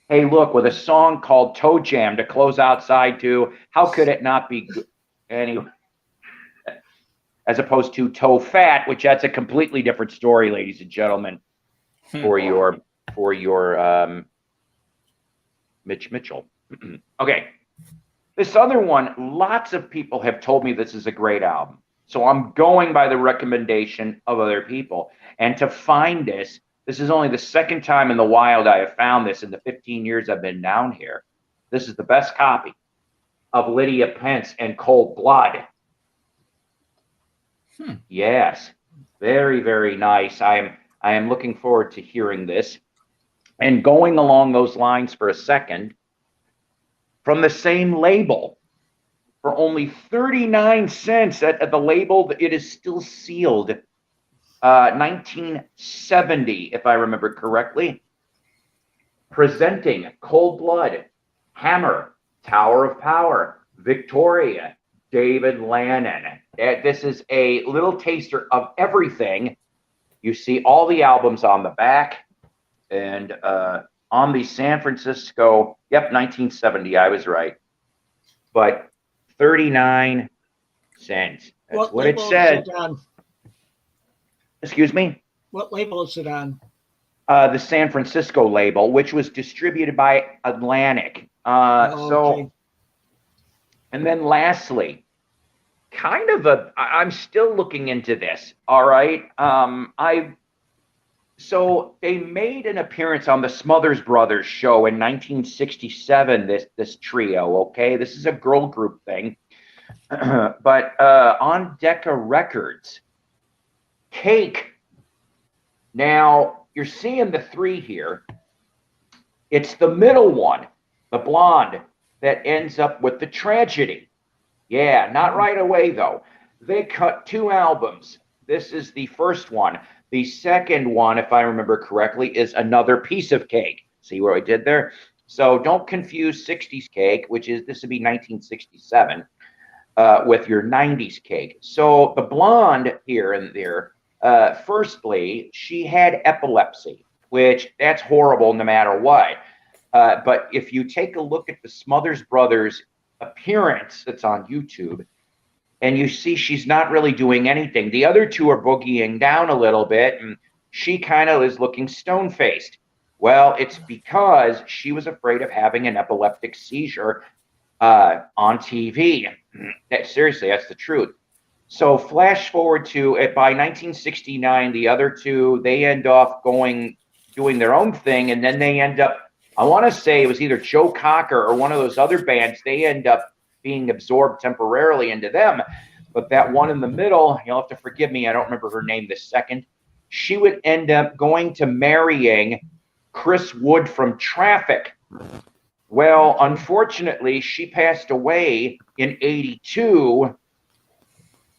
Hey, look, with a song called Toe Jam to close outside too. How could it not be good? Anyway, as opposed to Toe Fat, which that's a completely different story, ladies and gentlemen, for your Mitch Mitchell. Okay, this other one, lots of people have told me this is a great album. So I'm going by the recommendation of other people. And to find this is only the second time in the wild I have found this in the 15 years I've been down here. This is the best copy of Lydia Pence and Cold Blood. Yes, very, very nice. I am looking forward to hearing this. And going along those lines for a second, from the same label, for only 39 cents at the label, it is still sealed. 1970, if I remember correctly. Presenting Cold Blood, Hammer, Tower of Power, Victoria, David Lannon. This is a little taster of everything. You see all the albums on the back. And on the San Francisco, 1970, I was right. But 39 cents. That's what it said. Excuse me? What label is it on? The San Francisco label, which was distributed by Atlantic. Okay. And then lastly, I'm still looking into this. All right. So they made an appearance on the Smothers Brothers show in 1967, this trio, okay? This is a girl group thing. But on Decca Records, Cake. Now, you're seeing the three here. It's the middle one, the blonde, that ends up with the tragedy. Yeah, not right away, though. They cut 2 albums. This is the first one. The second one, if I remember correctly, is Another Piece of Cake. See what I did there? So don't confuse 60s Cake, which is, this would be 1967, with your 90s Cake. So the blonde here and there, firstly, she had epilepsy, which that's horrible no matter what. But if you take a look at the Smothers Brothers appearance that's on YouTube, and you see she's not really doing anything. The other two are boogieing down a little bit, and she kind of is looking stone-faced. Well, it's because she was afraid of having an epileptic seizure on TV. Seriously, that's the truth. So flash forward to by 1969, the other two, they end off doing their own thing, and then they end up, I want to say it was either Joe Cocker or one of those other bands, they end up being absorbed temporarily into them. But that one in the middle, you'll have to forgive me, I don't remember her name this second. She would end up going to marrying Chris Wood from Traffic. Well, unfortunately, she passed away in 82.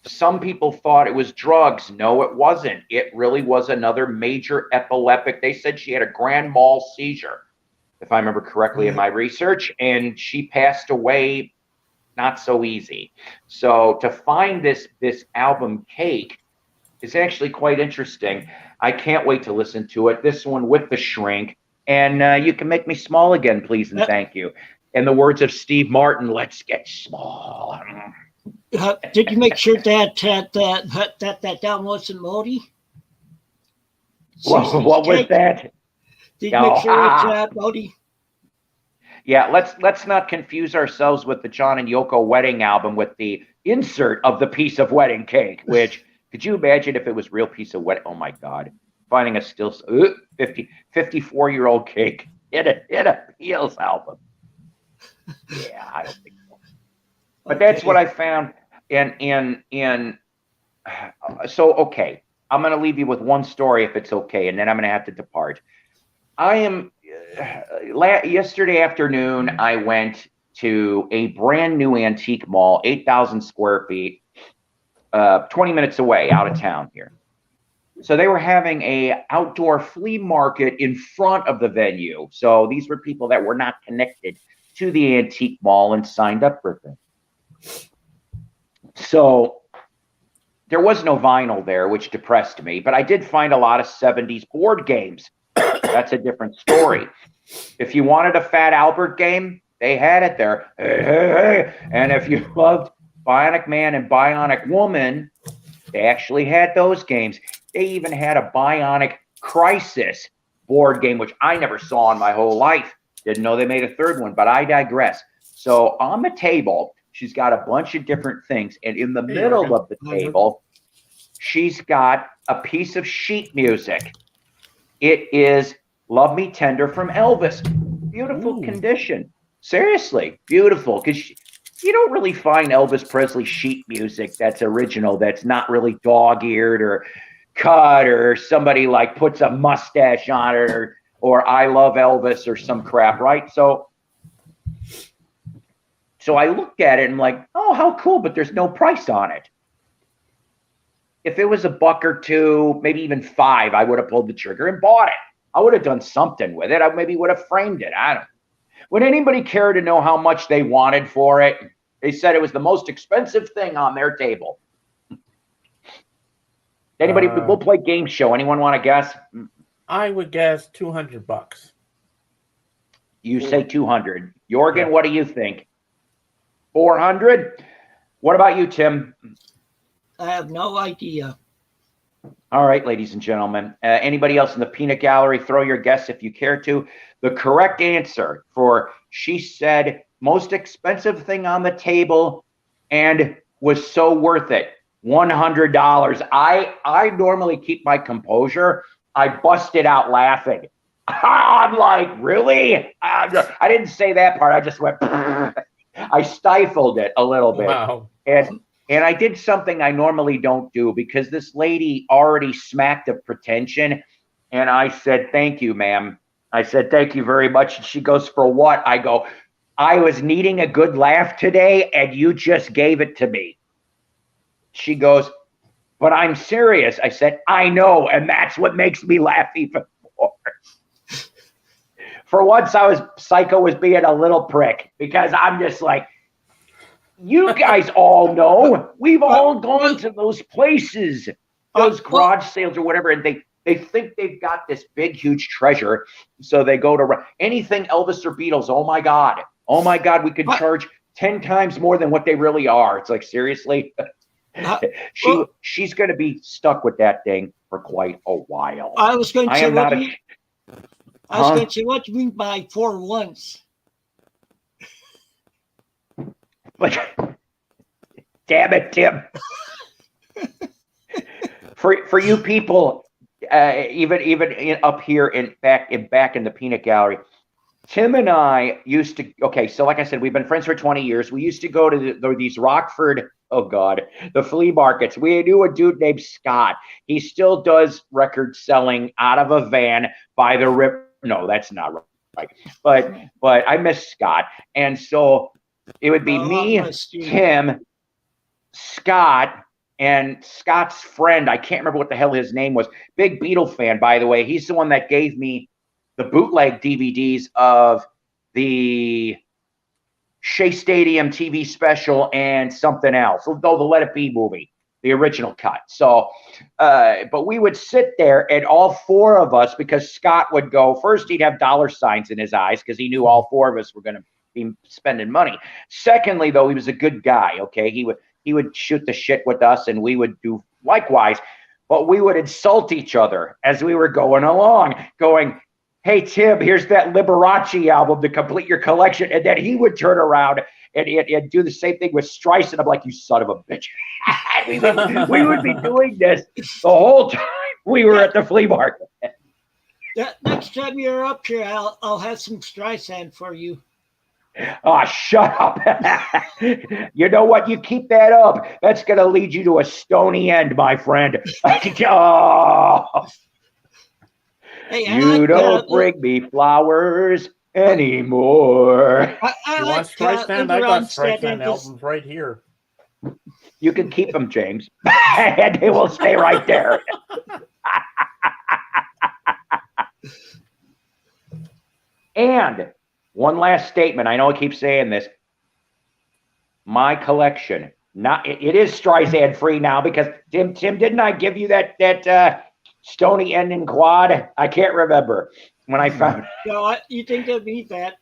Some people thought it was drugs. No, it wasn't. It really was another major epileptic. They said she had a grand mal seizure, if I remember correctly in my research, and she passed away not so easy. So to find this album Cake is actually quite interesting. I can't wait to listen to it. This one with the shrink. And you can make me small again, please and thank you. In the words of Steve Martin, let's get small. Did you make sure that down wasn't Modi? What was that? Did you make sure it's Modi? Yeah, let's not confuse ourselves with the John and Yoko wedding album with the insert of the piece of wedding cake, which, could you imagine if it was real piece of wedding? Oh my God. Finding a still 54-year-old cake in a Peels album. Yeah, I don't think so. But that's what I found so, okay, I'm going to leave you with one story if it's okay, and then I'm going to have to depart. Yesterday afternoon, I went to a brand new antique mall, 8,000 square feet, 20 minutes away out of town here. So they were having a outdoor flea market in front of the venue. So these were people that were not connected to the antique mall and signed up for things. So there was no vinyl there, which depressed me, but I did find a lot of 70s board games. That's a different story. If you wanted a Fat Albert game, they had it there. And if you loved Bionic Man and Bionic Woman, they actually had those games. They even had a Bionic Crisis board game, which I never saw in my whole life. Didn't know they made a third one, but I digress. So on the table, she's got a bunch of different things. And in the middle of the table, she's got a piece of sheet music. It is Love Me Tender from Elvis. Beautiful condition. Seriously, beautiful. Because you don't really find Elvis Presley sheet music that's original, that's not really dog-eared or cut, or somebody like puts a mustache on it, or I Love Elvis or some crap, right? So I looked at it and I'm like, oh, how cool, but there's no price on it. If it was $1 or $2, maybe even $5, I would have pulled the trigger and bought it. I would have done something with it. I maybe would have framed it. I don't know. Would anybody care to know how much they wanted for it? They said it was the most expensive thing on their table. Anybody, we'll play game show. Anyone want to guess? I would guess $200. You say 200. Jorgen, what do you think? 400? What about you, Tim? I have no idea. All right, ladies and gentlemen. Anybody else in the peanut gallery, throw your guess if you care to. The correct answer for, she said, most expensive thing on the table and was so worth it, $100. I normally keep my composure. I busted out laughing. I'm like, really? I didn't say that part. I just went, I stifled it a little bit. Wow. And I did something I normally don't do because this lady already smacked of pretension. And I said, thank you, ma'am. I said, thank you very much. And she goes, for what? I go, I was needing a good laugh today and you just gave it to me. She goes, but I'm serious. I said, I know. And that's what makes me laugh even more. For once, Psycho was being a little prick because I'm just like, you guys all know. We've all gone to those places, those garage sales or whatever, and they think they've got this big, huge treasure. So they go to anything Elvis or Beatles. Oh my God, we could charge 10 times more than what they really are. It's like, seriously? She's going to be stuck with that thing for quite a while. I was going to say, what do you mean by for once? Like, damn it, Tim. For you people, even up here back in the peanut gallery, Tim and I used to. Okay, so like I said, we've been friends for 20 years. We used to go to these Rockford. Oh God, the flea markets. We knew a dude named Scott. He still does record selling out of a van by the rip. No, that's not right. But I miss Scott, and so. It would be me, Tim, Scott, and Scott's friend. I can't remember what the hell his name was. Big Beatle fan, by the way. He's the one that gave me the bootleg DVDs of the Shea Stadium TV special and something else. The Let It Be movie, the original cut. So, but we would sit there and all four of us, because Scott would go, first he'd have dollar signs in his eyes because he knew all four of us were going to be spending money. Secondly, though, he was a good guy. Okay, he would shoot the shit with us, and we would do likewise. But we would insult each other as we were going along, going, "Hey Tim, here's that Liberace album to complete your collection," and then he would turn around and do the same thing with Streisand. I'm like, "You son of a bitch!" we would be doing this the whole time we were at the flea market. Next time you're up here, I'll have some Streisand for you. Oh, shut up. You know what? You keep that up. That's going to lead you to a stony end, my friend. Oh. Hey, you don't bring me flowers anymore. You want Streisand? I got Streisand albums right here. You can keep them, James. And they will stay right there. And one last statement. I know I keep saying this. My collection, it is Streisand free now because Tim, didn't I give you that stony ending quad? I can't remember when I found it. No, you think of me that?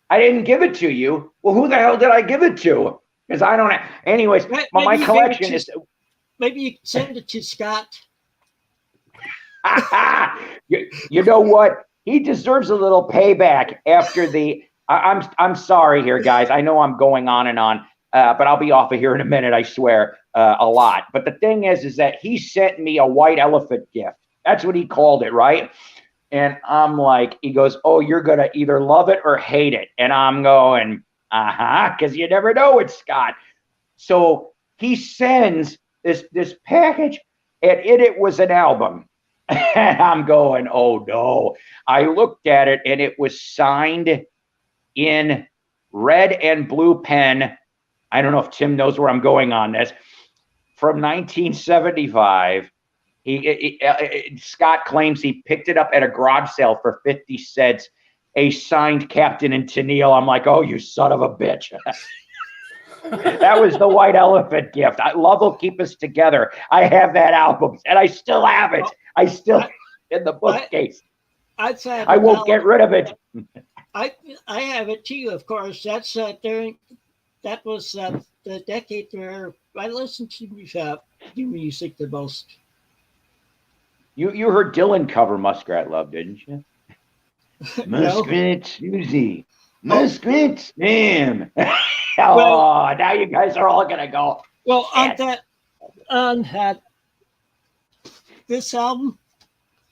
I didn't give it to you. Well, who the hell did I give it to? Because I don't have. Anyways, my collection is. Maybe you send it to Scott. You know what? He deserves a little payback after the. I'm sorry here, guys. I know I'm going on and on, but I'll be off of here in a minute. I swear, a lot. But the thing is that he sent me a white elephant gift. That's what he called it, right? And I'm like, he goes, "Oh, you're gonna either love it or hate it." And I'm going, because you never know with Scott. So he sends this package, and in it was an album. And I'm going, oh no. I looked at it and it was signed in red and blue pen. I don't know if Tim knows where I'm going on this. From 1975. Scott claims he picked it up at a garage sale for 50 cents. A signed Captain and Tennille. I'm like, oh, you son of a bitch. That was the white elephant gift. Love will keep us together. I have that album, and I still have it. I still in the bookcase. I won't get rid of it. I have it too, of course. That's that was the decade where I listened to music the most. You heard Dylan cover Muskrat Love, didn't you? Muskrat Susie, Muskrat Sam. Oh, now you guys are all gonna go. Well, on this album,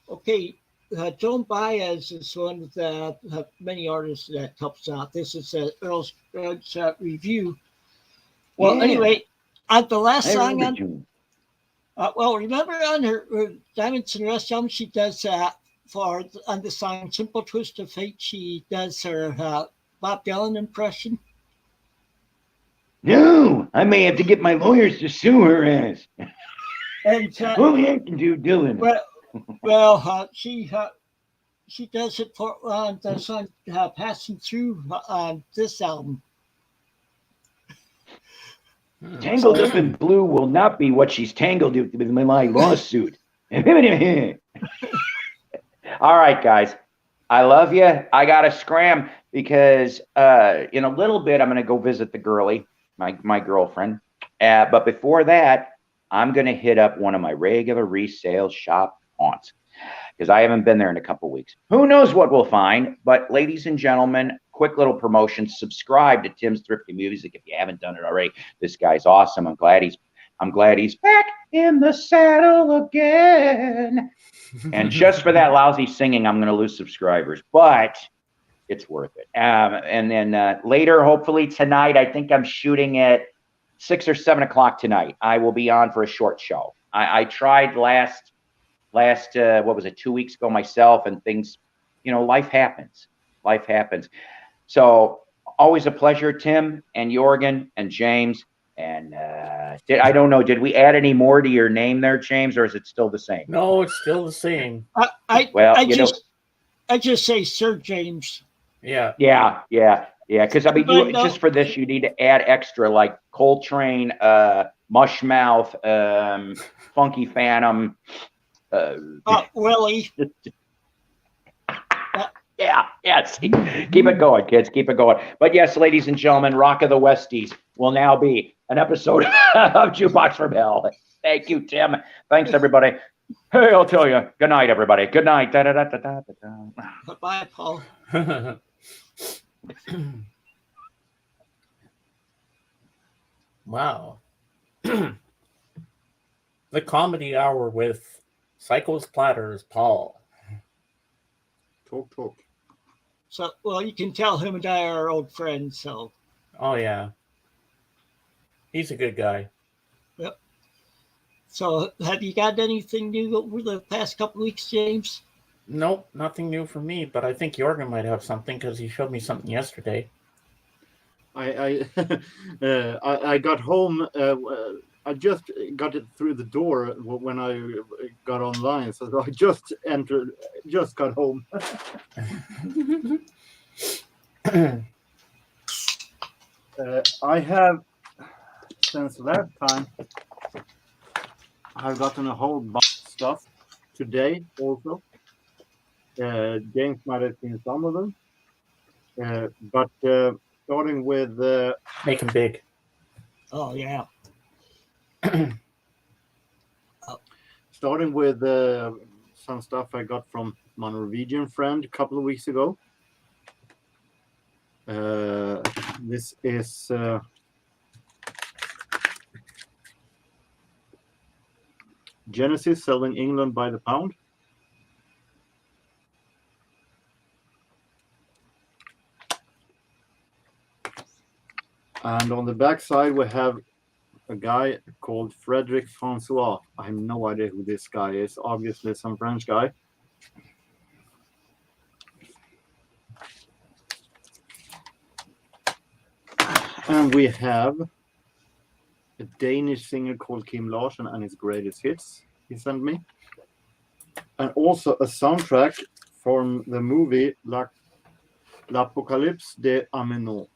okay, Joan Baez is one of the many artists that helps out. This is Earl's review. Well, Yeah. Anyway, on the last I song remember on, June. remember on her Diamonds and Rust album, she does on the song "Simple Twist of Fate," she does her Bob Dylan impression. No, I may have to get my lawyers to sue her ass. And Only I can do Dylan. she does it for the song "Passing Through" on this album. Tangled up in blue will not be what she's tangled with my lawsuit. All right, guys. I love you. I got to scram because in a little bit, I'm going to go visit the girlie, my girlfriend. But before that, I'm going to hit up one of my regular resale shop haunts because I haven't been there in a couple weeks. Who knows what we'll find? But ladies and gentlemen, quick little promotion. Subscribe to Tim's Thrifty Music if you haven't done it already. This guy's awesome. I'm glad he's back in the saddle again. And just for that lousy singing, I'm going to lose subscribers, but it's worth it. And then later, hopefully tonight, I think I'm shooting at 6 or 7 o'clock tonight. I will be on for a short show. I tried last what was it, 2 weeks ago myself, and things, life happens. So always a pleasure, Tim and Jorgen and James. And I don't know, did we add any more to your name there, James, or is it still the same? No, it's still the same. I just say Sir James. Yeah. Because just for this, you need to add extra like Coltrane, Mushmouth, Funky Phantom. Willie. Yes. Keep it going, kids. Keep it going. But yes, ladies and gentlemen, Rock of the Westies will now be an episode of Jukebox from Hell. Thank you, Tim. Thanks, everybody. Hey, I'll tell you. Good night, everybody. Good night. Bye, Paul. Wow. The comedy hour with Cycles Platters, Paul. Talk. So, you can tell him and I are old friends, so. Oh, yeah. He's a good guy. Yep. So, have you got anything new over the past couple weeks, James? Nope, nothing new for me, but I think Jorgen might have something because he showed me something yesterday. I got home. I just got it through the door when I got online, so I just got home. I have, since last time, I've gotten a whole bunch of stuff today also. James might have seen some of them, but starting with Make him big. Oh, yeah. Starting with some stuff I got from my Norwegian friend a couple of weeks ago. This is Genesis selling England by the pound. And on the back side we have a guy called Frederic Francois. I have no idea who this guy is. Obviously some French guy. And we have a Danish singer called Kim Larsen and his greatest hits he sent me. And also a soundtrack from the movie L'Apocalypse de Amenon.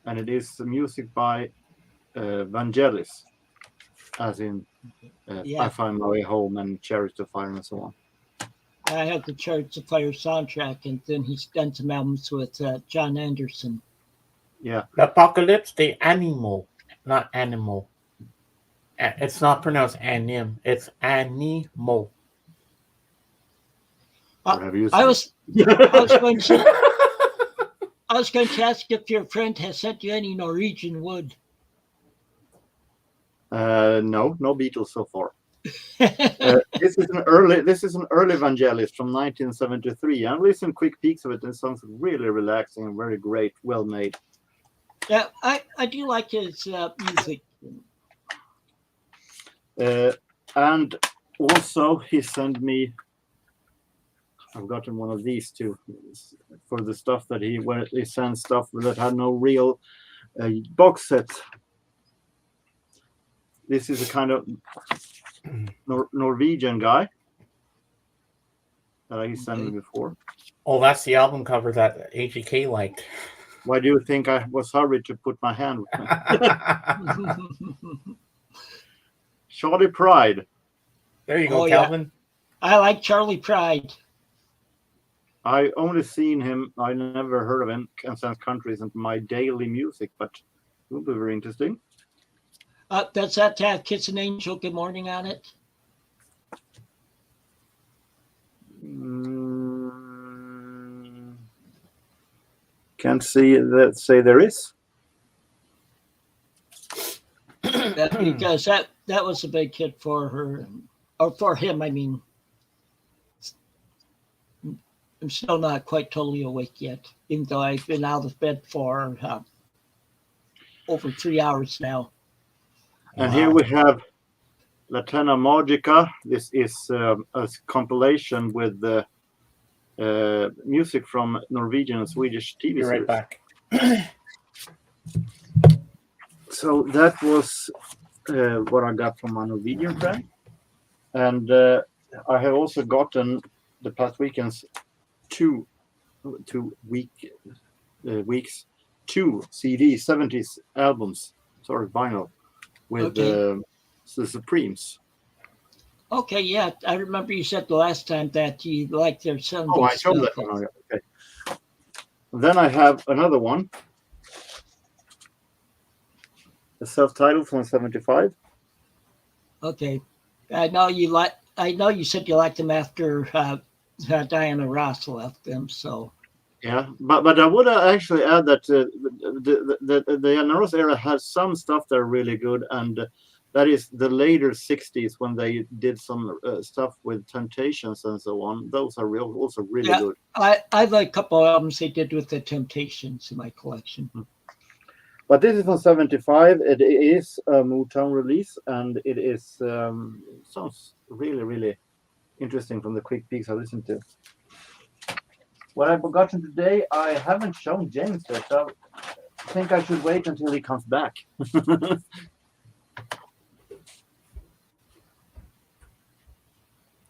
And it is music by Vangelis, as in I Find My Way Home and Chariots of Fire and so on. I have the Chariots of Fire soundtrack, and then he's done some albums with John Anderson. Yeah. Apocalypse de Animal, not animal. It's not pronounced anim. It's animal. I was going to ask if your friend has sent you any Norwegian wood. No Beatles so far. This This is an early Evangelist from 1973. I listened quick peeks of it, and it sounds really relaxing and very great, well made. Yeah, I do like his music. And also he sent me. I've gotten one of these too for the stuff that he sends stuff that had no real box set. This is a kind of Norwegian guy that I sent me before. Oh, that's the album cover that AGK liked. Why do you think I was hurried to put my hand with me? Charlie Pride. There you go, Oh, Calvin. I like Charlie Pride. I only seen him. I never heard of him. Kansas Country isn't my daily music, but it will be very interesting. Does that have Kiss an Angel Good Morning on it? Can't see that. Say there is. Because that was a big hit for her, or for him. I mean, I'm still not quite totally awake yet, even though I've been out of bed for over 3 hours now. And here we have Latina Magica. This is a compilation with the music from Norwegian and Swedish TV Be series. right back. So that was what I got from my Norwegian friend. And I have also gotten the past weekends two CD 70s albums, vinyl with the Supremes. Okay, yeah, I remember you said the last time that you liked their songs. Oh, I showed that one. Okay. Then I have another one, a self-titled from 75. Okay, I know you said you liked them after Diana Ross left them. So yeah, but I would actually add that the Diana Ross era has some stuff that are really good, and that is the later 60s when they did some stuff with Temptations and so on. Those are also really good. I like a couple of albums they did with the Temptations in my collection. But this is from 75. It is a Motown release, and it is sounds really, really interesting from the quick peeks I listened to. What I've forgotten today, I haven't shown James yet, so I think I should wait until he comes back.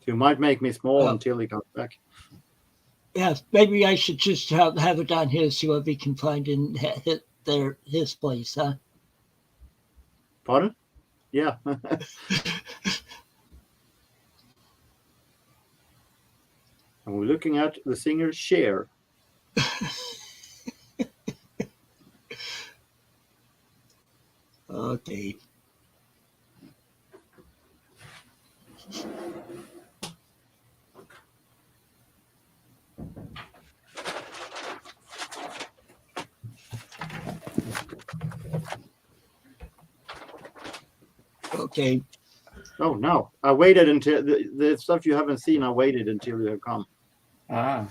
You might make me small until he comes back. Yes, maybe I should just have it on his, see what we can find in his place, huh? Pardon? Yeah. And we're looking at the singer Cher. Okay. Okay. Oh no! I waited until the stuff you haven't seen. I waited until you have come. I'm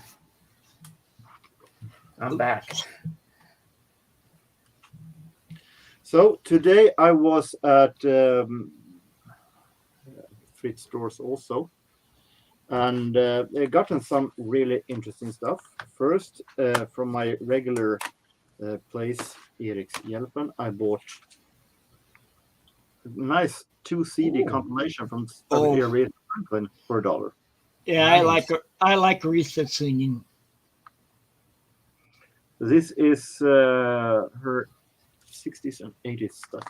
back. So today I was at thrift stores also, and I gotten some really interesting stuff. First, from my regular place, Erik's Hjälpen, I bought a nice 2 CD compilation from Aretha Franklin for $1. Yeah, Nice. I like Aretha singing. This is her 60s and 80s stuff.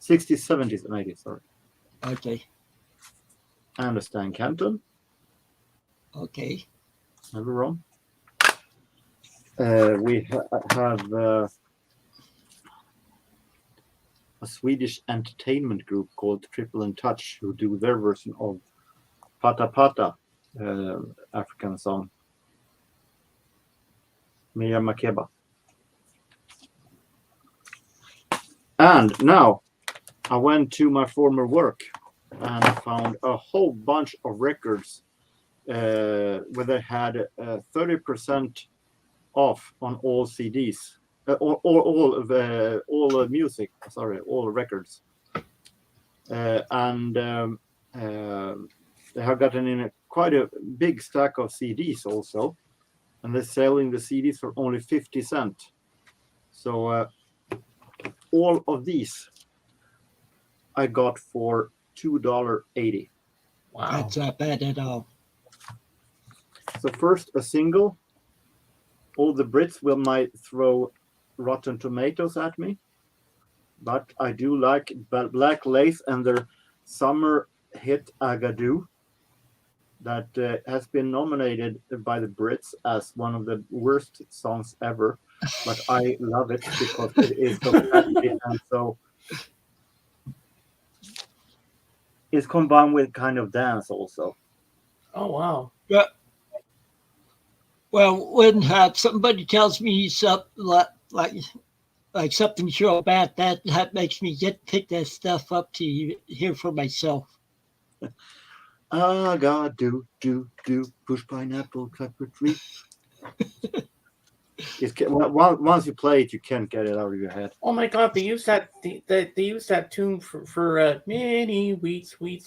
60s, 70s, and 80s, sorry. Okay. I understand Canton. Okay. Never wrong. We have a Swedish entertainment group called Triple and Touch who do their version of Pata Pata, African song. Mia Makeba. And now I went to my former work and found a whole bunch of records where they had 30% off on all CDs, all music. Sorry, all records, and they have gotten in quite a big stack of CDs also, and they're selling the CDs for only 50 cents. So all of these I got for $2.80. Wow. That's not bad at all. So first a single. All the Brits might throw Rotten Tomatoes at me, but I do like Black Lace and their summer hit Agadoo that has been nominated by the Brits as one of the worst songs ever. But I love it because it is so catchy and so it's combined with kind of dance also. Oh wow. Well, when somebody tells me something like something's real bad, that makes me pick that stuff up to hear for myself. Agadoo, push pineapple, cut for tree. Once you play it, you can't get it out of your head. Oh my God! They use that. They use that tune for mini wheat, sweet.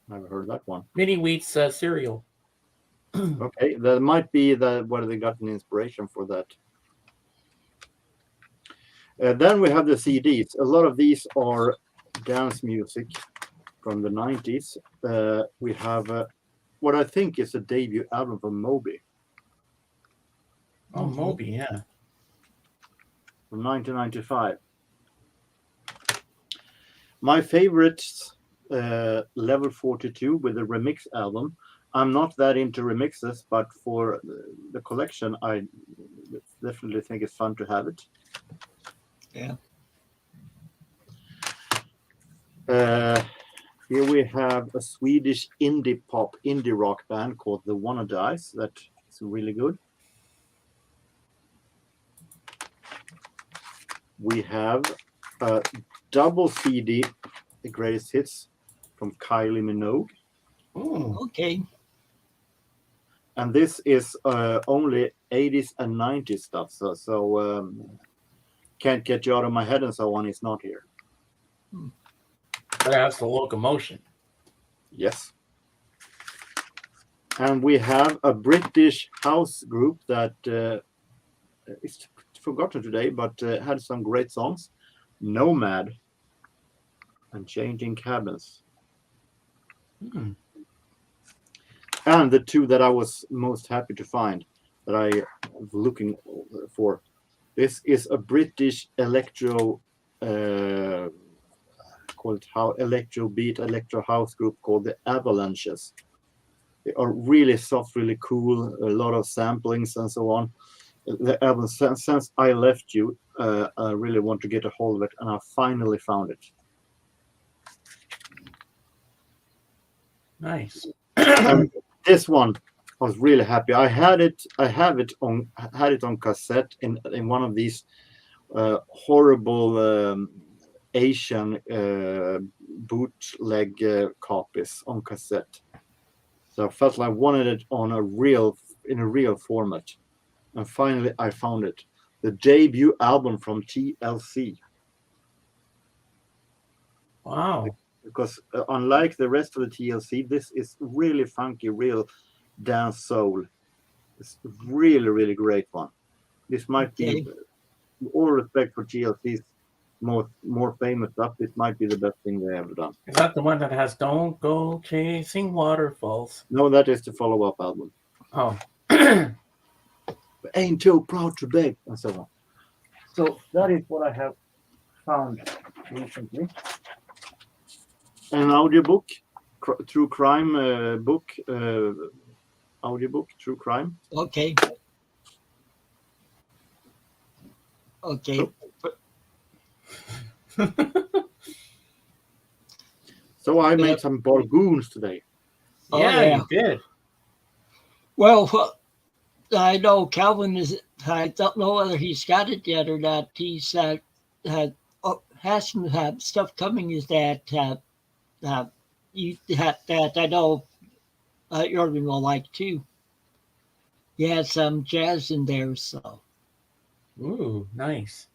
Never heard that one. Mini wheats cereal. Okay, that might be where they got an inspiration for that. Then we have the CDs. A lot of these are dance music from the 90s. We have what I think is a debut album from Moby. Oh, Moby, yeah. From 1995. My favorites, Level 42 with the remix album. I'm not that into remixes, but for the collection, I definitely think it's fun to have it. Yeah. Here we have a Swedish indie rock band called The Wannadies. That is really good. We have a double CD, The Greatest Hits from Kylie Minogue. Oh, Okay. And this is only 80s and 90s stuff. So Can't Get You Out of My Head and so on is not here. that's the locomotion. Yes. And we have a British house group that is forgotten today, but had some great songs. Nomad and Changing Cabins. Hmm. And the two that I was most happy to find that I was looking for. This is a British electro electro house group called the Avalanches. They are really soft, really cool, a lot of samplings and so on. The album, since I left you, I really want to get a hold of it, and I finally found it. Nice. This one I was really happy. I have it on cassette in one of these horrible Asian bootleg copies on cassette. So I felt like I wanted it in a real format. And finally I found it. The debut album from TLC. Wow. Because unlike the rest of the TLC, this is really funky, real dance soul. It's really, really great one. This might be, all respect for TLC's more famous stuff, this might be the best thing they ever done. Is that the one that has Don't Go Chasing Waterfalls? No, that is the follow-up album. Oh. Ain't too proud to beg, and so on. So that is what I have found recently. An audiobook, true crime book, audiobook, true crime. Okay. Okay. So I made some bargoons today. Oh, Yeah, yeah. you did. Well, I know Calvin is. I don't know whether he's got it yet or not. He's has some stuff coming is that that I know Jorgen will like too. He has some jazz in there, so. Ooh, nice.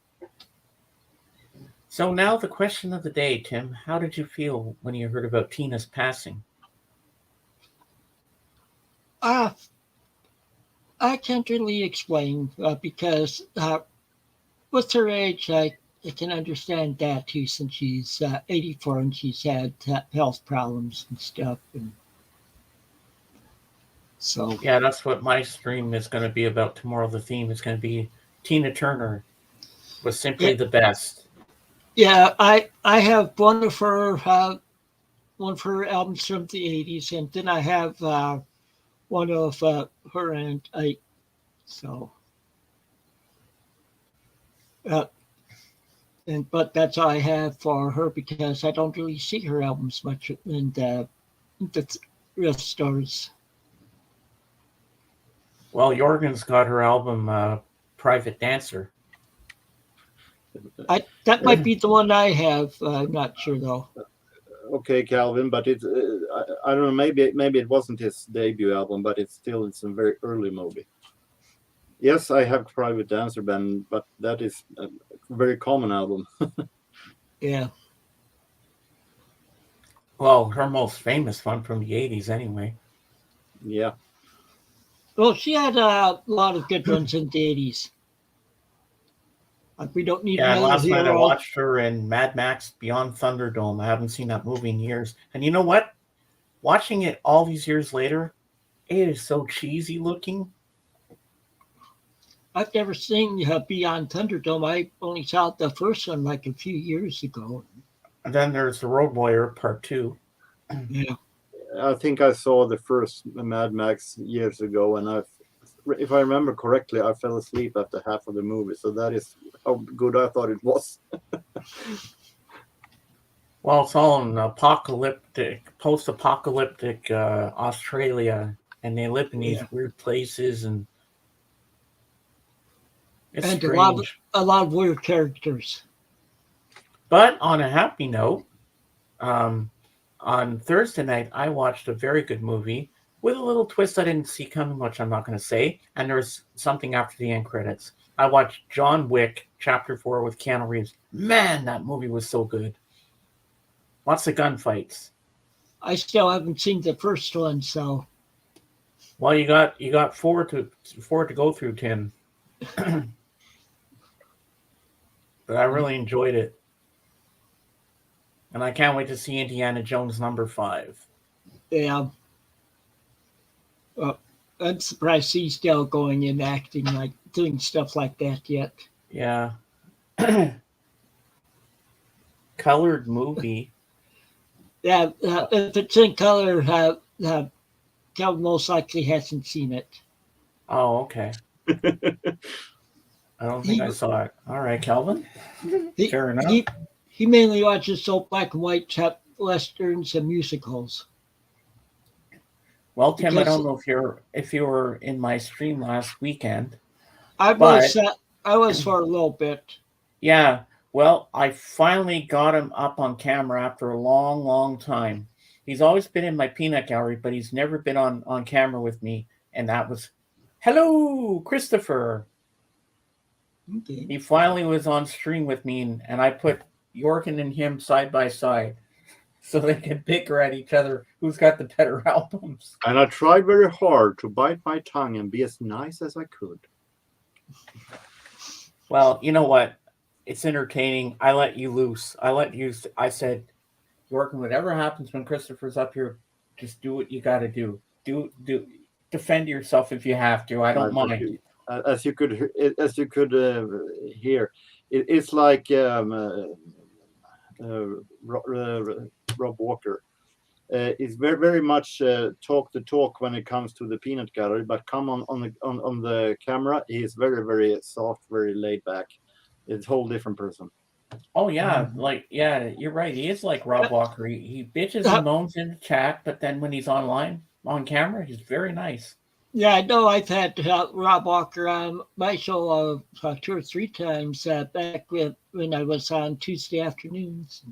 So now the question of the day, Tim. How did you feel when you heard about Tina's passing? I can't really explain because with her age, I can understand that too, since she's 84 and she's had health problems and stuff. And so, Yeah, that's what my stream is going to be about tomorrow. The theme is going to be Tina Turner was simply yeah, the best. yeah, I have one of her albums from the 80s, and then I have one of her and I. So, uh, but that's all I have for her because I don't really see her albums much in the thrift stores. Well, Jorgen's got her album Private Dancer. That might be the one I have. I'm not sure though. Okay, Calvin, but it's I don't know. Maybe it wasn't his debut album, but it's a very early movie. Yes, I have Private Dancer Band, but that is a very common album. Yeah. Well, her most famous one from the 80s, anyway. Yeah. Well, she had a lot of good ones in the 80s. Like We Don't Need Yeah, and Another last night I Hero. watched her in Mad Max Beyond Thunderdome. I haven't seen that movie in years. And you know what? Watching it all these years later, it is so cheesy looking. I've never seen Beyond Thunderdome. I only saw the first one like a few years ago. And then there's The Road Warrior Part 2. Yeah. I think I saw the first Mad Max years ago, and if I remember correctly, I fell asleep after half of the movie. So that is how good I thought it was. Well, it's all in post-apocalyptic Australia, and they live in these weird places, and it's And strange. a lot of weird characters. But on a happy note, on Thursday night, I watched a very good movie with a little twist I didn't see coming, which I'm not going to say. And there's something after the end credits. I watched John Wick Chapter 4 with Keanu Reeves. Man, that movie was so good. Lots of gunfights. I still haven't seen the first one, so. Well, you got four to go through, Tim. But I really enjoyed it. And I can't wait to see Indiana Jones #5. Yeah. I'm surprised he's still going and acting, like doing stuff like that yet. Yeah. Colored movie. Yeah, if it's in color, Calvin most likely hasn't seen it. Oh, okay. I don't think I saw it. All right, Calvin. Fair enough. He mainly watches old black and white westerns and musicals. Well, Tim, I don't know if you were in my stream last weekend. I was for a little bit. Yeah. Well, I finally got him up on camera after a long, long time. He's always been in my peanut gallery, but he's never been on camera with me. And that was, hello, Christopher. Okay. He finally was on stream with me, and I put Jorgen and him side by side so they could bicker at each other who's got the better albums. And I tried very hard to bite my tongue and be as nice as I could. Well, you know what? It's entertaining. I let you loose. I said, Jorgen, whatever happens when Christopher's up here, just do what you got to do. Defend yourself if you have to. I don't mind. As you could hear, it's like Rob Walker. It's very, very much talk the talk when it comes to the peanut gallery, but come on the camera, he's very, very soft, very laid back. It's a whole different person. Oh yeah, you're right. He is like Rob Walker. He bitches and moans in the chat, but then when he's on camera, he's very nice. Yeah, I know I've had Rob Walker on my show 2 or 3 times back when I was on Tuesday afternoons.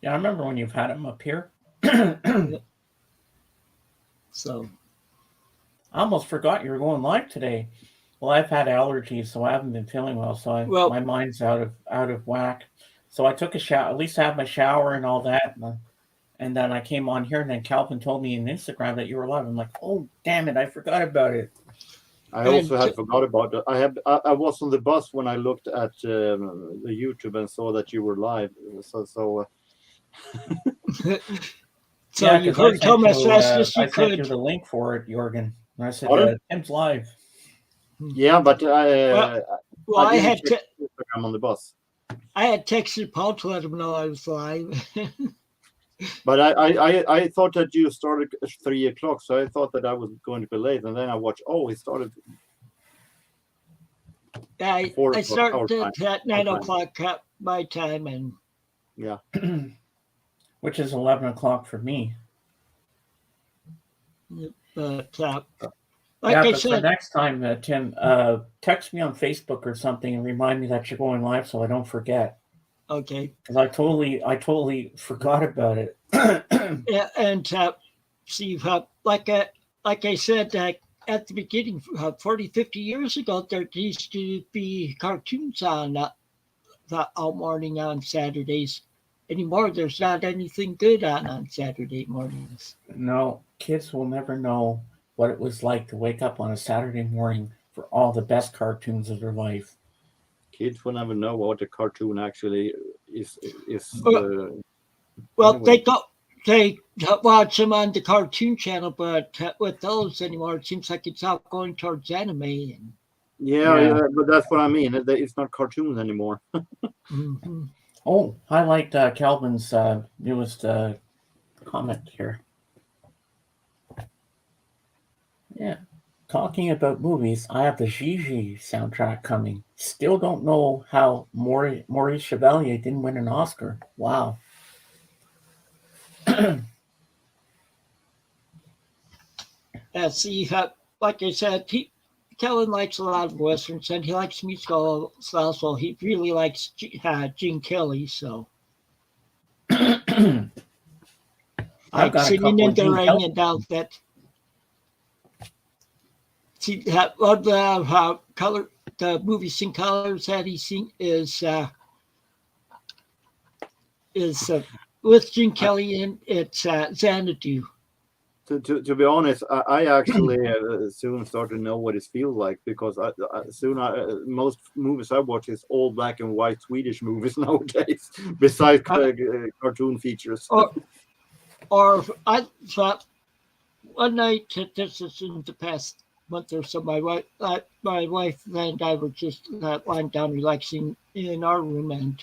Yeah, I remember when you've had him up here. So, I almost forgot you were going live today. Well, I've had allergies, so I haven't been feeling well. So well, my mind's out of whack. So I took a shower, at least had my shower and all that, and then I came on here, and then Calvin told me on Instagram that you were live. I'm like, oh damn it, I forgot about it. I also had forgot about it. I was on the bus when I looked at the YouTube and saw that you were live. So so Yeah, you 'cause heard Tom as fast as I you sent you could. the link for it, Jorgen. And I said, Pardon? Tim's live. Yeah, but Well, I I didn't had check Instagram on the bus. I had texted Paul to let him know I was live. But I thought that you started at 3 o'clock, so I thought that I was going to be late, and then I watched. Oh, he started. I 4 o'clock started our time. at 9 o'clock my time, and Yeah. Which is 11 o'clock for me. but Like I for said, next time, Tim, text me on Facebook or something and remind me that you're going live so I don't forget. okay, Because I totally forgot about it. yeah, and see, like I said at the beginning, 40, 50 years ago, there used to be cartoons on all morning on Saturdays. Anymore, there's not anything good on Saturday mornings. No, kids will never know what it was like to wake up on a Saturday morning for all the best cartoons of their life. Kids will never know what a cartoon actually is. Well, Anyway. they watch them on the Cartoon Channel, but with those anymore, it seems like it's all going towards anime. And, Yeah, but that's what I mean. It's not cartoons anymore. mhm. Oh, I liked Calvin's newest comment here. Yeah. Talking about movies, I have the Gigi soundtrack coming. Still don't know how Maurice Chevalier didn't win an Oscar. Wow. See, like I said, Kellen likes a lot of westerns, and he likes musical styles. So he really likes Gene Kelly. So I've like got a Singing couple in of the Gene Rain Kelly. and Outfit. See, the color, the movies in colors that he seen is with Gene Kelly in it's Xanadu. To be honest, I actually soon started to know what it feels like because most movies I watch is all black and white Swedish movies nowadays, besides cartoon features. Or I thought one night, this is in the past month or so, my wife and I were just lying down relaxing in our room, and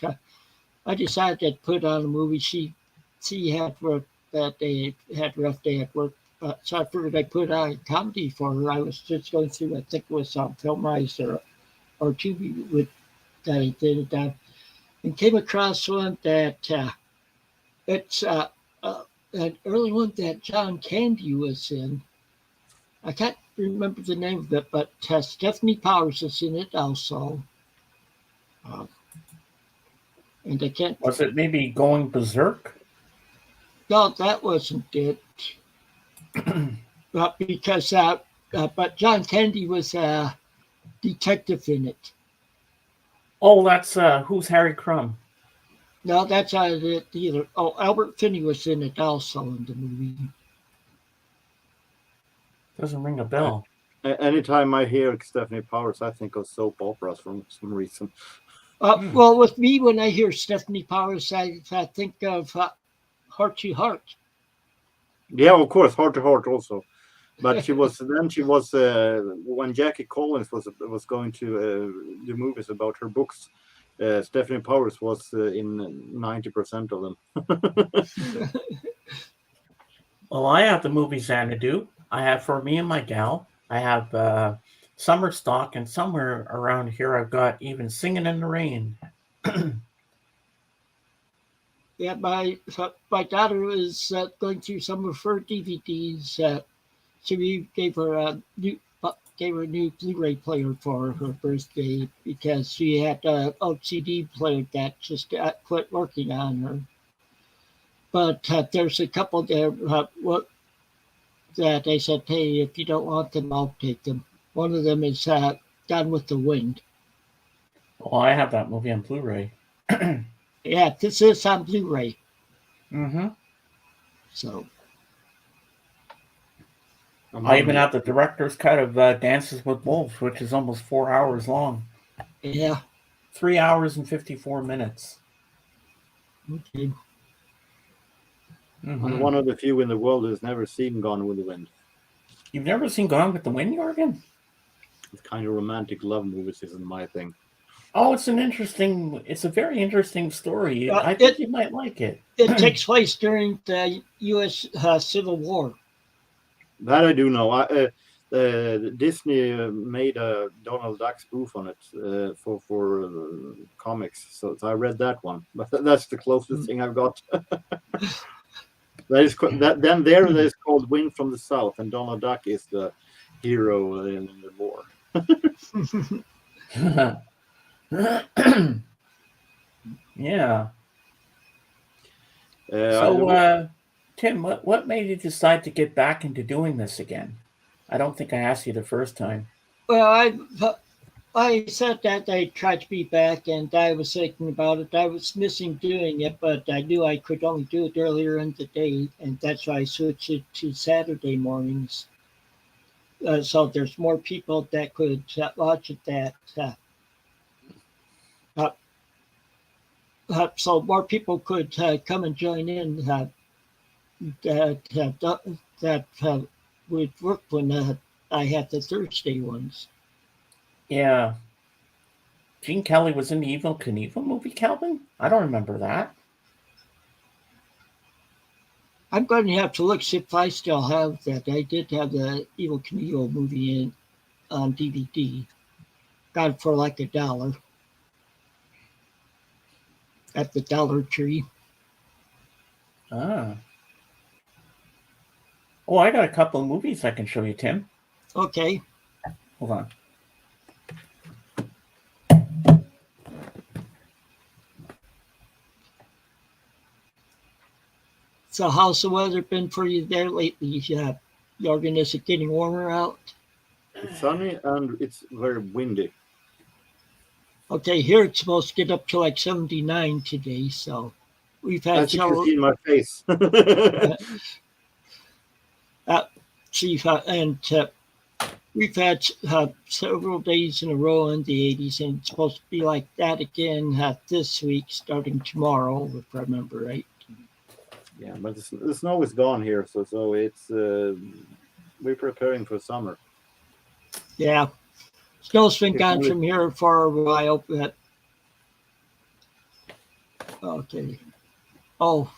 I decided to put on a movie. She had work that day, had a rough day at work. So I figured I'd put on a comedy for her. I was just going through, I think it was Film Rise or TV that I did it down, and came across one that it's an early one that John Candy was in. I can't remember the name of it, but Stephanie Powers is in it also. And I can't. Was it maybe Going Berserk? No, that wasn't it. Because but John Candy was a detective in it. Oh, that's Who's Harry Crumb? No, that's not it either. Oh, Albert Finney was in it also in the movie. Doesn't ring a bell. Anytime I hear Stephanie Powers, I think of soap operas for some reason. Well, with me, when I hear Stephanie Powers, I think of Heart to Heart. Yeah, of course, Heart to Heart also. But she was when Jackie Collins was going to do movies about her books. Stephanie Powers was in 90% of them. Well, I have the movie Xanadu. I have For Me and My Gal. I have Summer Stock, and somewhere around here I've got even Singing in the Rain. Yeah, my daughter is going through some of her DVDs so we gave her a new Blu-ray player for her birthday because she had an LCD player that just quit working on her. But there's a couple there that I said, hey, if you don't want them, I'll take them. One of them is Gone with the Wind. Oh, I have that movie on Blu-ray. Yeah, this is on Blu-ray. Mm-hmm. So I even have the director's cut of Dances with Wolves, which is almost 4 hours long. yeah. 3 hours and 54 minutes. Okay. Mm-hmm. And one of the few in the world who's never seen Gone with the Wind. You've never seen Gone with the Wind, Jorgen? It's kind of romantic love movies isn't my thing. Oh, it's a very interesting story. Well, I think you might like it. It takes place during the U.S. Civil War. That I do know. Disney made a Donald Duck spoof on it for comics, so I read that one. But that's the closest thing I've got. There's called Wind from the South, and Donald Duck is the hero in the war. Yeah. Tim, what made you decide to get back into doing this again? I don't think I asked you the first time. Well, I said that I tried to be back, and I was thinking about it. I was missing doing it, but I knew I could only do it earlier in the day, and that's why I switched it to Saturday mornings. So there's more people that could watch it. So more people could come and join in that would work when I had the Thursday ones. Yeah. Gene Kelly was in the Evil Knievel movie, Calvin? I don't remember that. I'm going to have to look see if I still have that. I did have the Evil Knievel movie on DVD. Got it for like $1 at the Dollar Tree. Ah. Oh, I got a couple of movies I can show you, Tim. Okay. Hold on. So how's the weather been for you there lately? Yeah, Jorgen, is it getting warmer out? It's sunny and it's very windy. Okay, here it's supposed to get up to like 79 today, so we've had As you can see in my face. We've had several days in a row in the 80s, and it's supposed to be like that again this week, starting tomorrow, if I remember right. Yeah, but the snow is gone here, so it's we're preparing for summer. Yeah, snow's been gone from here for a while, but okay. Oh,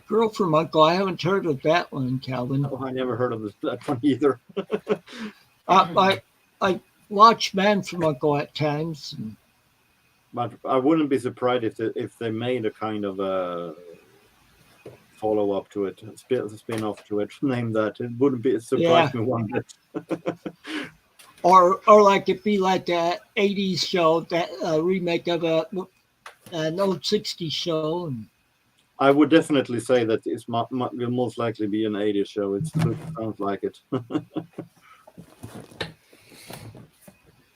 Girl from Uncle, I haven't heard of that one, Calvin. Oh, I never heard of that one either. I watch Man from Uncle at times. But I wouldn't be surprised if they made a kind of a follow-up to it, a spin-off to it, name that. It wouldn't be surprise me one bit. Or like it'd be like a 80s show, that remake of an old 60s show. I would definitely say that it will most likely be an 80s show. It sounds like it.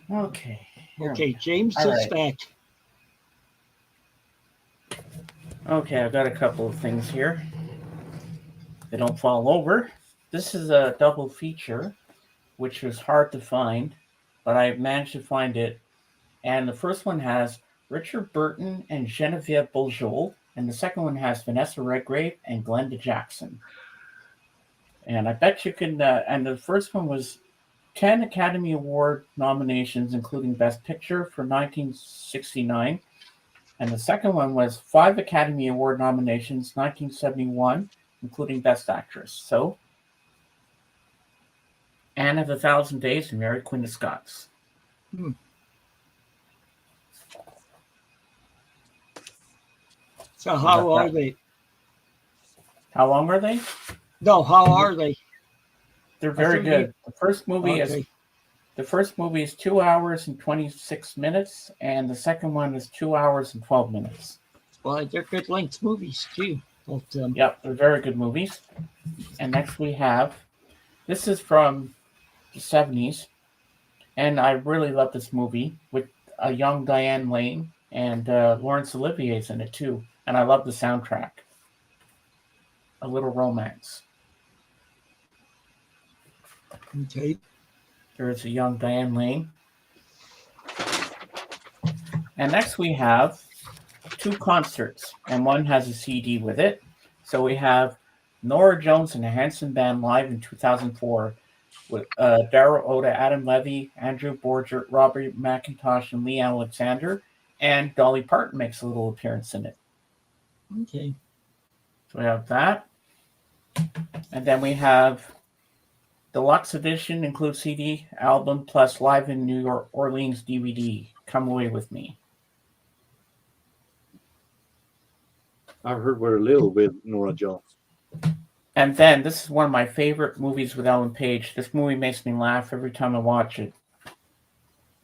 Okay. Okay, James All is right. back. Okay, I've got a couple of things here. They don't fall over. This is a double feature, which was hard to find, but I managed to find it. And the first one has Richard Burton and Genevieve Bujold, and the second one has Vanessa Redgrave and Glenda Jackson. And I bet you can, and the first one was 10 Academy Award nominations, including Best Picture for 1969. And the second one was 5 Academy Award nominations, 1971, including Best Actress. So, Anne of 1,000 Days and Mary Queen of Scots. So how are they? How long are they? No, how are they? They're very good. The first movie Okay. is 2 hours and 26 minutes, and the second one is 2 hours and 12 minutes. Well, they're good length movies too. Both of them. Yep, they're very good movies. And next we have, this is from the 70s, and I really love this movie with a young Diane Lane, and Laurence Olivier's in it too. And I love the soundtrack. A Little Romance. Okay. There is a young Diane Lane. And next we have 2 concerts, and one has a CD with it. So we have Nora Jones and the Hanson Band live in 2004 with Daryl Oda, Adam Levy, Andrew Borger, Robert McIntosh, and Lee Alexander. And Dolly Parton makes a little appearance in it. Okay. So we have that. And then we have Deluxe Edition, includes CD, album, plus Live in New York Orleans DVD. Come Away With Me. I heard very little with Nora Jones. And then, this is one of my favorite movies with Ellen Page. This movie makes me laugh every time I watch it.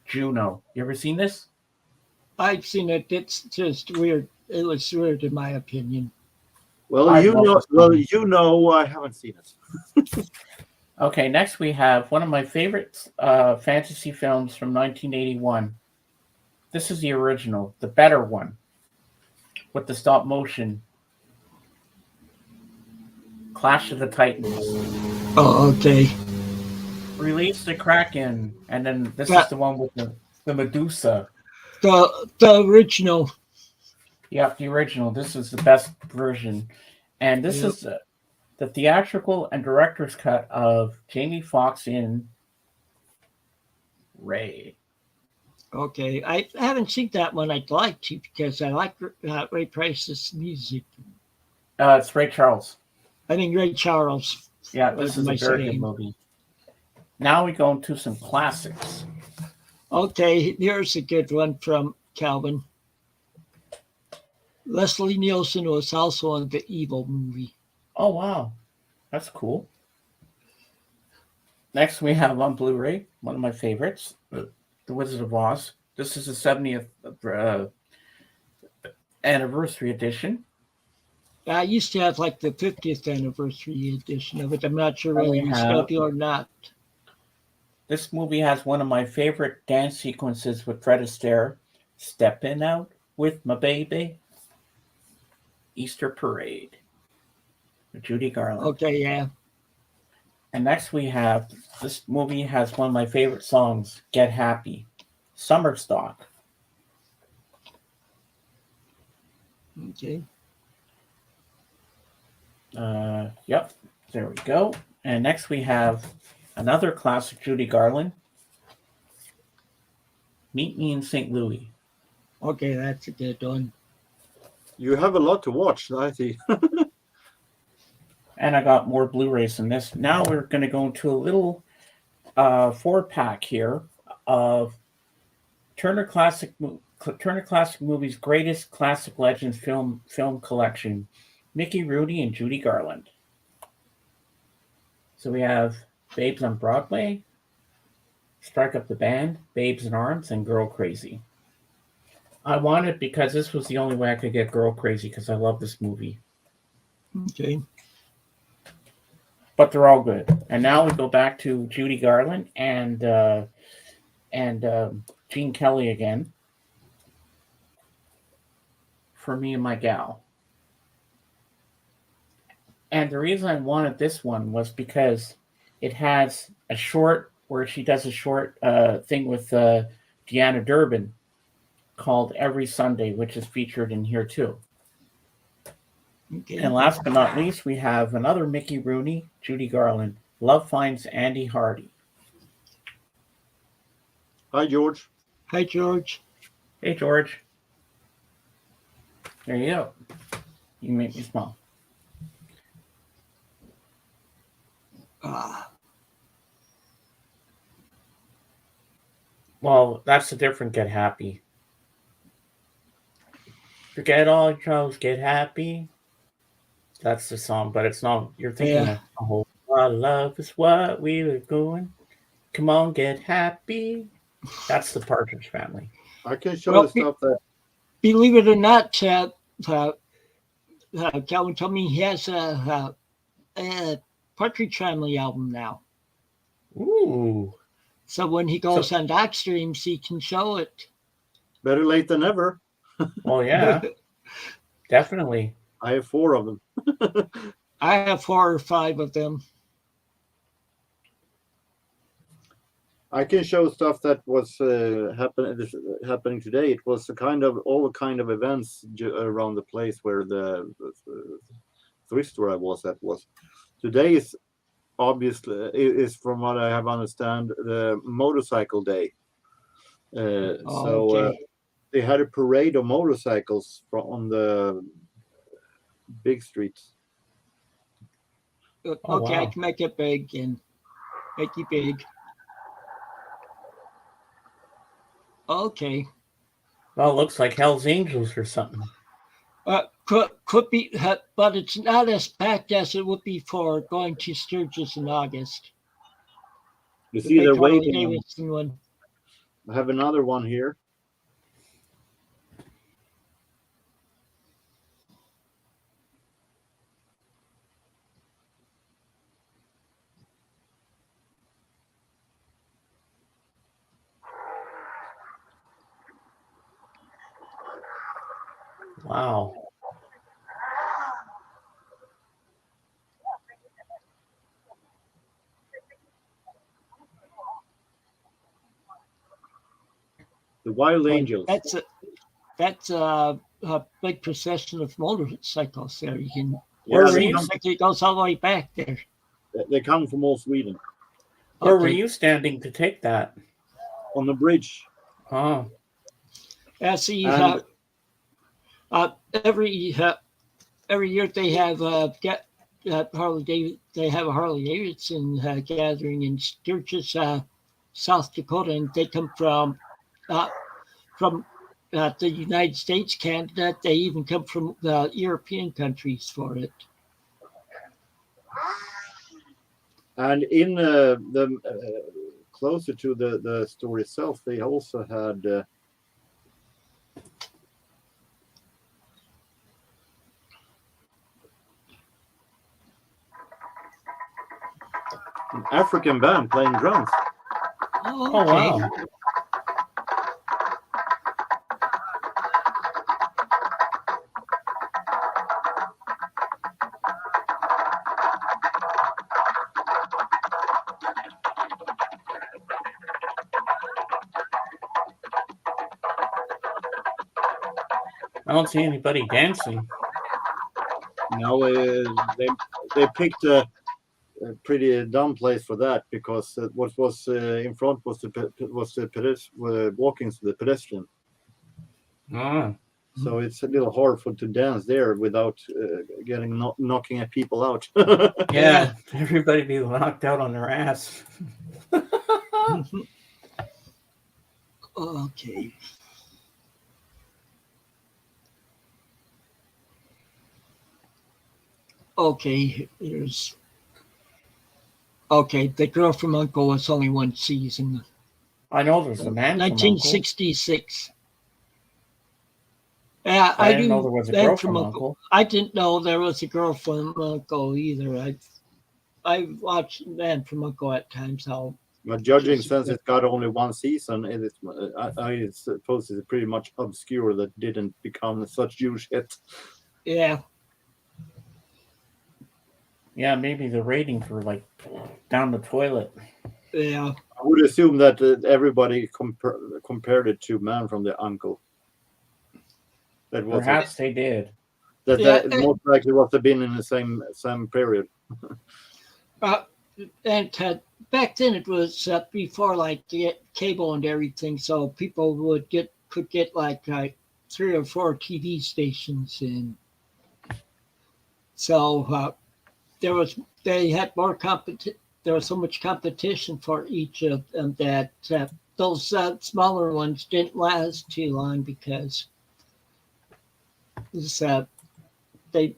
Juno. You ever seen this? I've seen it. It's just weird. It was weird in my opinion. Well, I you love know, this movie. I haven't seen it. Okay, next we have one of my favorite fantasy films from 1981. This is the original, the better one, with the stop motion. Clash of the Titans. Oh, okay. Release the Kraken, and then this is the one with the Medusa. The original. Yep, the original. This is the best version. And this is the theatrical and director's cut of Jamie Foxx in Ray. Okay. I haven't seen that one. I'd like to because I like Ray Price's music. It's Ray Charles. I mean, Ray Charles. Yeah, this is a very good movie. Now we go into some classics. Okay, here's a good one from Calvin. Leslie Nielsen was also in the Evil movie. Oh, wow. That's cool. Next, we have on Blu-ray, one of my favorites, The Wizard of Oz. This is the 70th anniversary edition. I used to have like the 50th anniversary edition of it. I'm not sure whether you still do or not. This movie has one of my favorite dance sequences with Fred Astaire. Stepping out with my baby. Easter Parade. With Judy Garland. Okay, yeah. And next we have, this movie has one of my favorite songs, Get Happy. Summer Stock. Okay. Yep, there we go. And next we have another classic Judy Garland. Meet Me in St. Louis. Okay, that's a good one. You have a lot to watch, I see. And I got more Blu-rays than this. Now we're going to go into a little 4-pack here of Turner Classic Movies Greatest Classic Legends film collection. Mickey Rooney and Judy Garland. So we have Babes on Broadway, Strike Up the Band, Babes in Arms, and Girl Crazy. I want it because this was the only way I could get Girl Crazy because I love this movie. Okay. But they're all good. And now we go back to Judy Garland and Gene Kelly again. For Me and My Gal. And the reason I wanted this one was because it has a short where she does a short thing with Deanna Durbin called Every Sunday, which is featured in here too. Okay. And last but not least, we have another Mickey Rooney, Judy Garland. Love Finds Andy Hardy. Hi, George. Hi, George. Hey, George. There you go. You make me smile. Well, that's a different Get Happy. Forget all your troubles, get happy. That's the song, but it's not. You're thinking Yeah. of a whole. Our love is what we were going. Come on, get happy. That's the Partridge Family. I can show Well, you stuff that believe it or not, Calvin told me he has a Partridge Family album now. Ooh. So when he goes So- on doc streams, he can show it. better late than never. Oh yeah, definitely. I have 4 of them. I have 4 or 5 of them. I can show stuff that was happening today. It was all the kind of events around the place where the thrift store I was at was. Today is obviously is from what I have understand the motorcycle day. Okay. They had a parade of motorcycles on the big streets. Okay, Oh, I wow. can make it big and make it big. Okay. Well, it looks like Hell's Angels or something. Could be, but it's not as packed as it would be for going to Sturgis in August. You The see, they're big Harley waiting. Davidson one. I have another one here. Wow. The Wild But Angels. That's a big procession of motorcycles there. You can Where Yeah, were they you? come, it goes all the way back there. they come from all Sweden Where were Okay. you standing to take that? on the bridge. Oh, Yeah, see, And every year they have Harley David. They have a Harley Davidson gathering in Sturgis, South Dakota, and they come from the United States, Canada. They even come from European countries for it. And in the closer to the store itself, they also had an African band playing drums. Oh, oh okay. wow. I don't see anybody dancing. Now they picked a pretty dumb place for that because what was in front was walking to the pedestrian. Ah, So it's a little hard to dance there without getting knocking at people out. yeah. Everybody be knocked out on their ass. Okay. Okay, here's. Okay, The Girl from Uncle was only one season. I know there's a man from Uncle. 1966. Yeah, I I didn't know do. there was a Man girl from Uncle. I didn't know there was a girl from Uncle either. I watched Man from Uncle at times. But judging since it got only one season, I suppose it's pretty much obscure that didn't become such huge hit. Yeah, Yeah, maybe the ratings were like down the toilet. yeah. I would assume that everybody compared it to Man from the Uncle. That was Perhaps they did. that most likely must have been in the same period. And back then it was before like the cable and everything, so people could get like 3 or 4 TV stations, and so they had more competition. There was so much competition for each of them that those smaller ones didn't last too long because they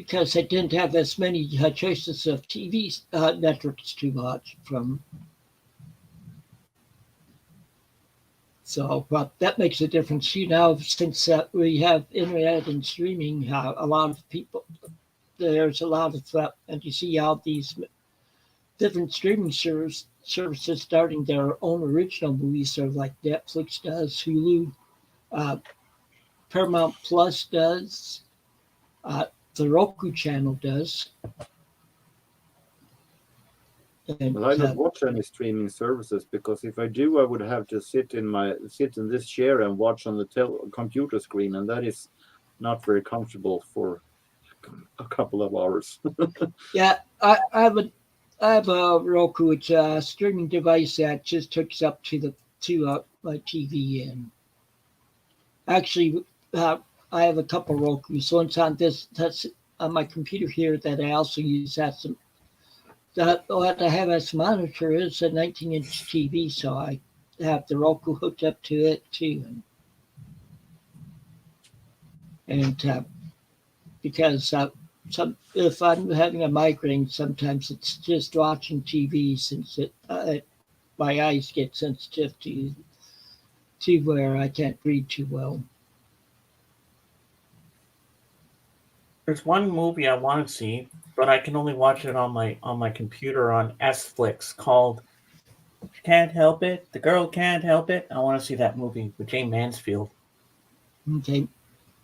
because they didn't have as many choices of TV networks to watch from. So, but that makes a difference. Since we have internet and streaming, a lot of people, there's a lot of, and you see all these different streaming services starting their own original movies, sort of like Netflix does, Hulu, Paramount Plus does, the Roku channel does. And, But I don't watch any streaming services because if I do, I would have to sit in this chair and watch on the computer screen, and that is not very comfortable for a couple of hours. yeah, I have a Roku. It's a streaming device that just hooks up to my TV, and actually, I have a couple Rokus. One's on that's on my computer here that I also use as some. What I have as a monitor is a 19-inch TV, so I have the Roku hooked up to it too, and because if I'm having a migraine, sometimes it's just watching TV since my eyes get sensitive to where I can't read too well. There's one movie I want to see, but I can only watch it on my computer on S-Flix called Can't Help It. The Girl Can't Help It. I want to see that movie with Jane Mansfield. Okay.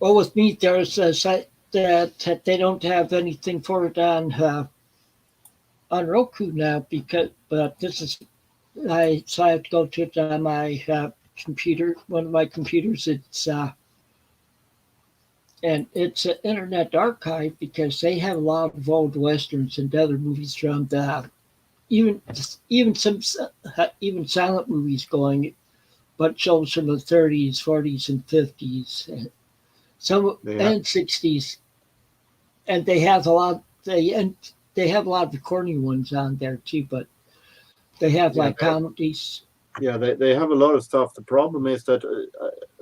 Well, with me, there's a site that they don't have anything for it on Roku now but this is so I have to go to it on my computer. One of my computers. And it's an internet archive because they have a lot of old westerns and other movies from even some silent movies going, but shows from the 30s, 40s, and 50s, and and 60s, and they have a lot. They have a lot of recording ones on there too, but they have comedies. Yeah, they have a lot of stuff. The problem is that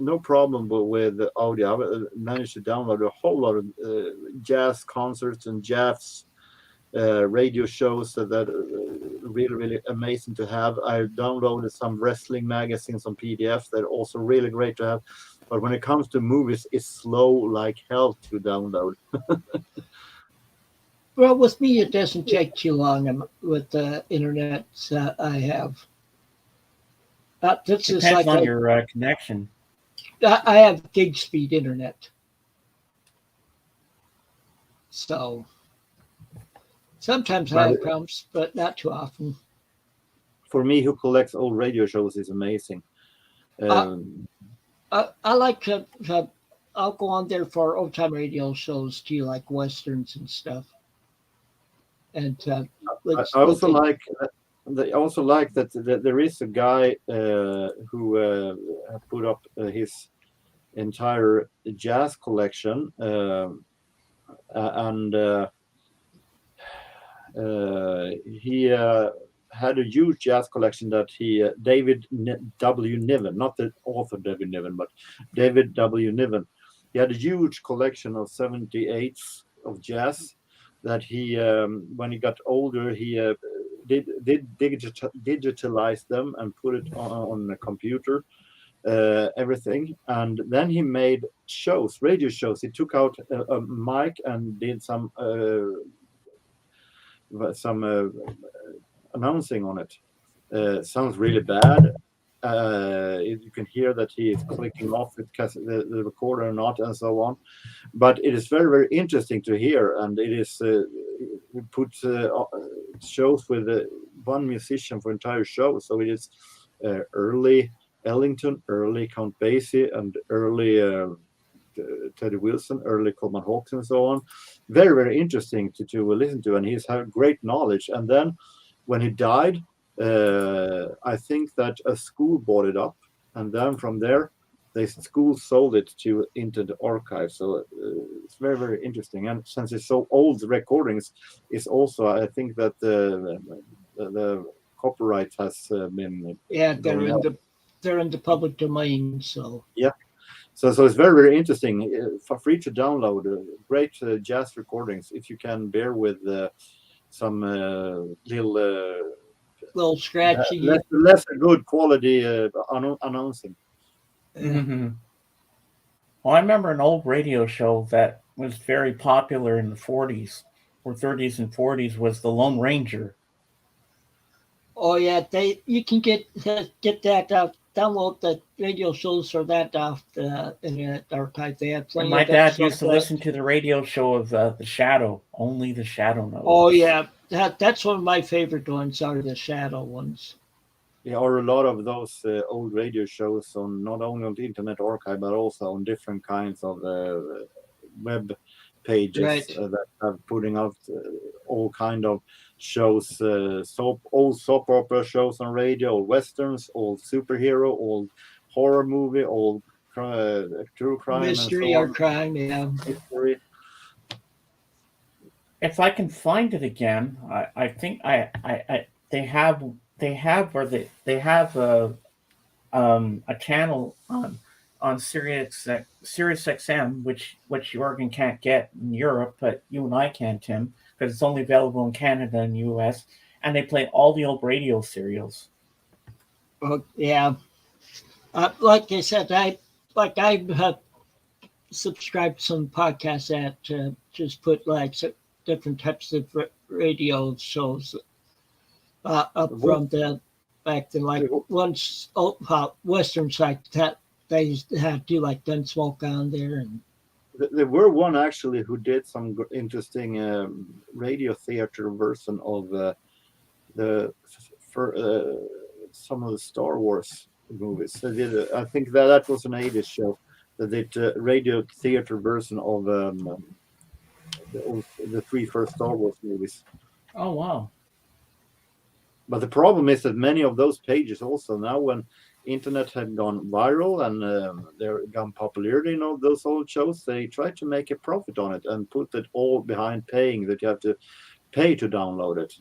no problem with the audio. I managed to download a whole lot of jazz concerts and jazz radio shows that really, really amazing to have. I downloaded some wrestling magazines on PDF that are also really great to have. But when it comes to movies, it's slow like hell to download. Well, with me, it doesn't take too long with the internet I have. This is Depends like on your connection. I have gig speed internet, so sometimes I have problems, but not too often. For me, who collects old radio shows, is amazing. I like to. I'll go on there for old time radio shows too, like westerns and stuff. And I also like that there is a guy who put up his entire jazz collection, and he had a huge jazz collection that David W. Niven, not the author David Niven, but David W. Niven. He had a huge collection of 78s of jazz that he, when he got older, he did digitalize them and put it on a computer, everything. And then he made radio shows. He took out a mic and did some announcing on it. Sounds really bad. You can hear that he is clicking off it because the recorder or not, and so on. But it is very, very interesting to hear, and it is we put shows with one musician for entire show. So it is early Ellington, early Count Basie, and early Teddy Wilson, early Coleman Hawkes, and so on. Very, very interesting to listen to, and he's had great knowledge. And then when he died, I think that a school bought it up, and then from there, the school sold it into the archive. So it's very, very interesting. And since it's so old, the recordings is also, I think that the copyright has been they're in the public domain. So So it's very, very interesting. For free to download. Great jazz recordings. If you can bear with some little scratchy. less good quality announcing. Mm-hmm. Well, I remember an old radio show that was very popular in the 40s or 30s and 40s was The Lone Ranger. Oh yeah, you can get that download the radio shows for that off the Internet Archive. They have plenty And my of dad stuff used to listen to the radio show of The Shadow. Only the Shadow knows. Oh yeah, that's one of my favorite ones. Are the Shadow ones. There are a lot of those old radio shows on not only on the Internet Archive but also on different kinds of web pages Right. that are putting out all kind of shows, old soap opera shows on radio, old westerns, old superhero, old horror movie, old true crime, Mystery and or crime, yeah. Mystery. If I can find it again, I think they have a channel on Sirius XM, which Jorgen can't get in Europe, but you and I can, Tim, because it's only available in Canada and US, and they play all the old radio serials. Yeah. Like I said, I have subscribed some podcasts that just put like different types of radio shows up from the back to like once Western side that they used to have to like Gunsmoke on there, and there were one actually who did some interesting radio theater version of some of the Star Wars movies. They did, I think that was an 80s show. They did radio theater version of the 3 first Star Wars movies. Oh wow! But the problem is that many of those pages also now, when internet had gone viral and they're gone popularity, those old shows, they try to make a profit on it and put it all behind paying, that you have to pay to download it.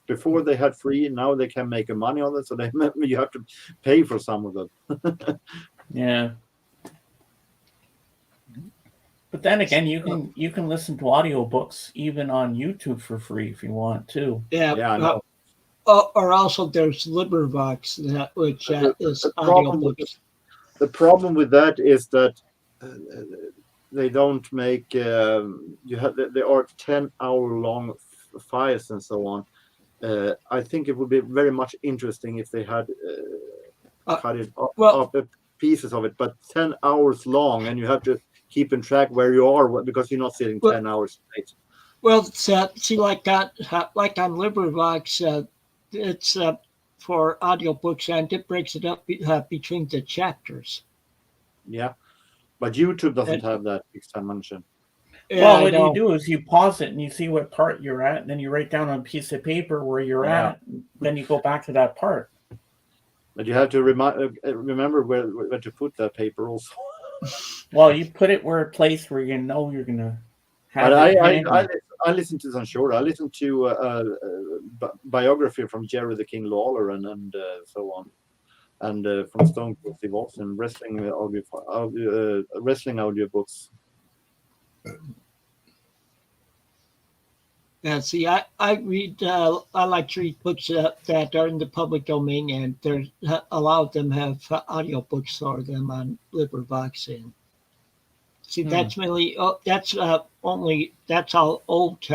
Before they had free, now they can make money on it, so you have to pay for some of them. Yeah. But then again, you can listen to audiobooks even on YouTube for free if you want to. yeah, I know. Or also there's LibriVox, which is audiobooks. The problem with that is that they don't make there are 10-hour long files and so on. I think it would be very much interesting if they had cut it up pieces of it, but 10 hours long, and you have to keep in track where you are because you're not sitting 10 hours straight. Well, see, like on LibriVox, it's for audiobooks, and it breaks it up between the chapters. Yeah, but YouTube doesn't have that expansion. Yeah, well, what you do is you pause it and you see what part you're at, and then you write down on a piece of paper where you're at, then you go back to that part. But you have to remember where to put that paper also. Well, you put it where a place where you know you're going to have it. I listen to some short. I listen to biography from Jerry the King Lawler and so on, and from Stone Cold Steve Austin, wrestling audiobooks. Yeah, see, I read. I like to read books that are in the public domain, and there's a lot of them have audiobooks for them on LibriVox. And see, that's mainly that's all old.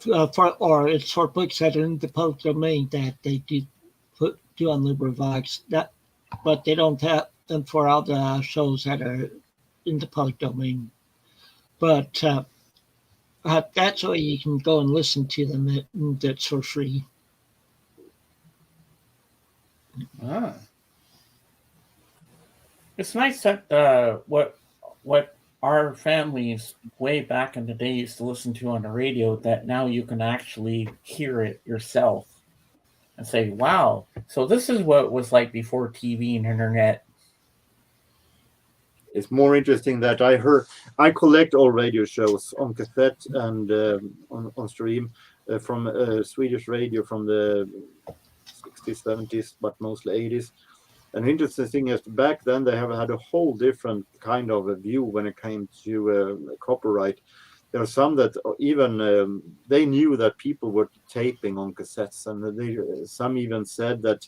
It's for books that are in the public domain that they do on LibriVox. But they don't have them for all the shows that are in the public domain. But that's why you can go and listen to them. That's for free. It's nice that what our families way back in the day used to listen to on the radio, that now you can actually hear it yourself and say, wow, so this is what it was like before TV and internet. It's more interesting that I collect all radio shows on cassette and on stream from Swedish radio from the 60s, 70s, but mostly 80s. An interesting thing is back then they have had a whole different kind of a view when it came to copyright. There are some that even they knew that people were taping on cassettes, and some even said that.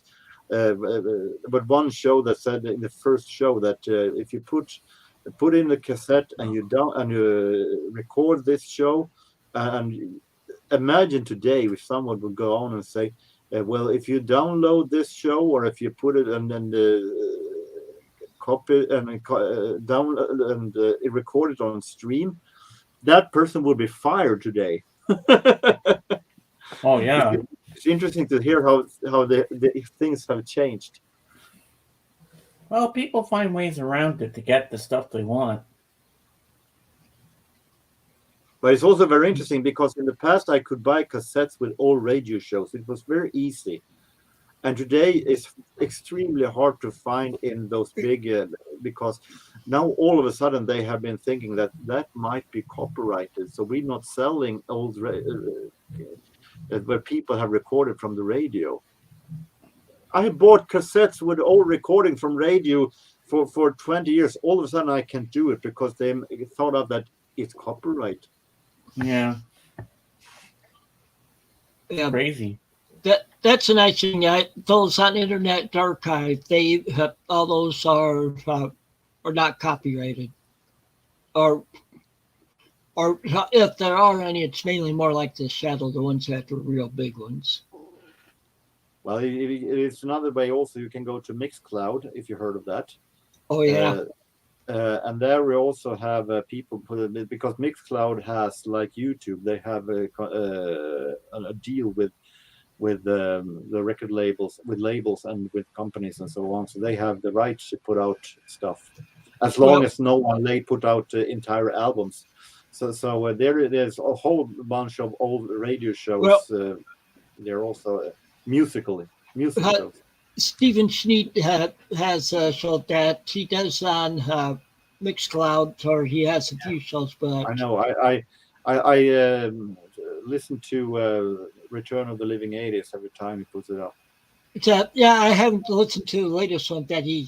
But one show that said in the first show that if you put in the cassette and you record this show, and imagine today if someone would go on and say, well, if you download this show or if you put it and then copy and download and record it on stream, that person will be fired today. Oh yeah. It's interesting to hear how the things have changed. Well, people find ways around it to get the stuff they want. But it's also very interesting because in the past I could buy cassettes with all radio shows. It was very easy. And today it's extremely hard to find in those big, because now all of a sudden they have been thinking that might be copyrighted. So we're not selling old where people have recorded from the radio. I bought cassettes with old recording from radio for 20 years. All of a sudden I can't do it because they thought of that it's copyright. Yeah. Yeah, Crazy. that's a nice thing. Those on Internet Archive, they all those are not copyrighted, or if there are any, it's mainly more like the Shadow, the ones that are real big ones. Well, it's another way also. You can go to Mixcloud if you heard of that. Oh yeah, And there we also have people because Mixcloud has, like YouTube, they have a deal with the record labels, with labels and with companies and so on. So they have the right to put out stuff as long as no one put out entire albums. So there it is, a whole bunch of old radio shows. They're also musical shows. Stephen Schneid has showed that he does on Mixcloud, or he has a few shows. But I know I listen to Return of the Living 80s every time he puts it up. Yeah, I haven't listened to the latest one that he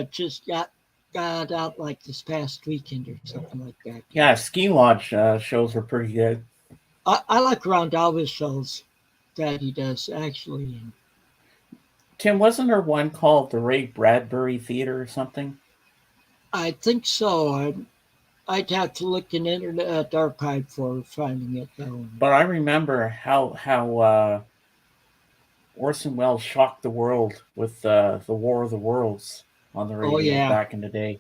just got out like this past weekend or something like that. Yeah, Ski Lodge shows were pretty good. I like around Elvis shows that he does actually. Tim, wasn't there one called the Ray Bradbury Theater or something? I think so. I'd have to look in Internet Archive for finding it though. But I remember how Orson Welles shocked the world with the War of the Worlds on the radio back in the day.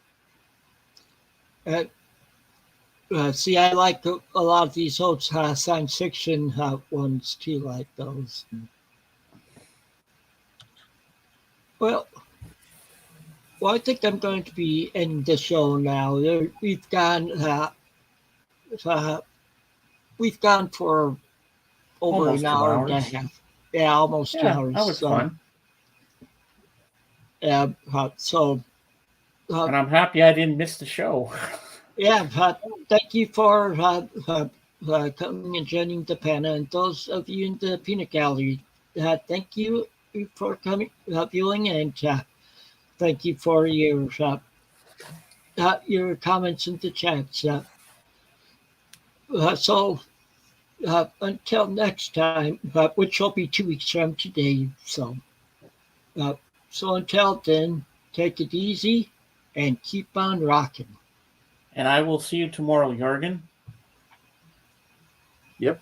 See, I like a lot of these old science fiction ones too, like those. Well, I think I'm going to be ending the show now. We've gone for over Almost an hour 2 and a hours. half. Yeah, almost 2 hours. That was fun. Yeah, so. And I'm happy I didn't miss the show. Yeah, thank you for coming and joining the panel, and those of you in the peanut gallery, thank you for coming, viewing, and thank you for your comments in the chat. So until next time, which will be 2 weeks from today. So until then, take it easy and keep on rocking. And I will see you tomorrow, Jürgen. Yep.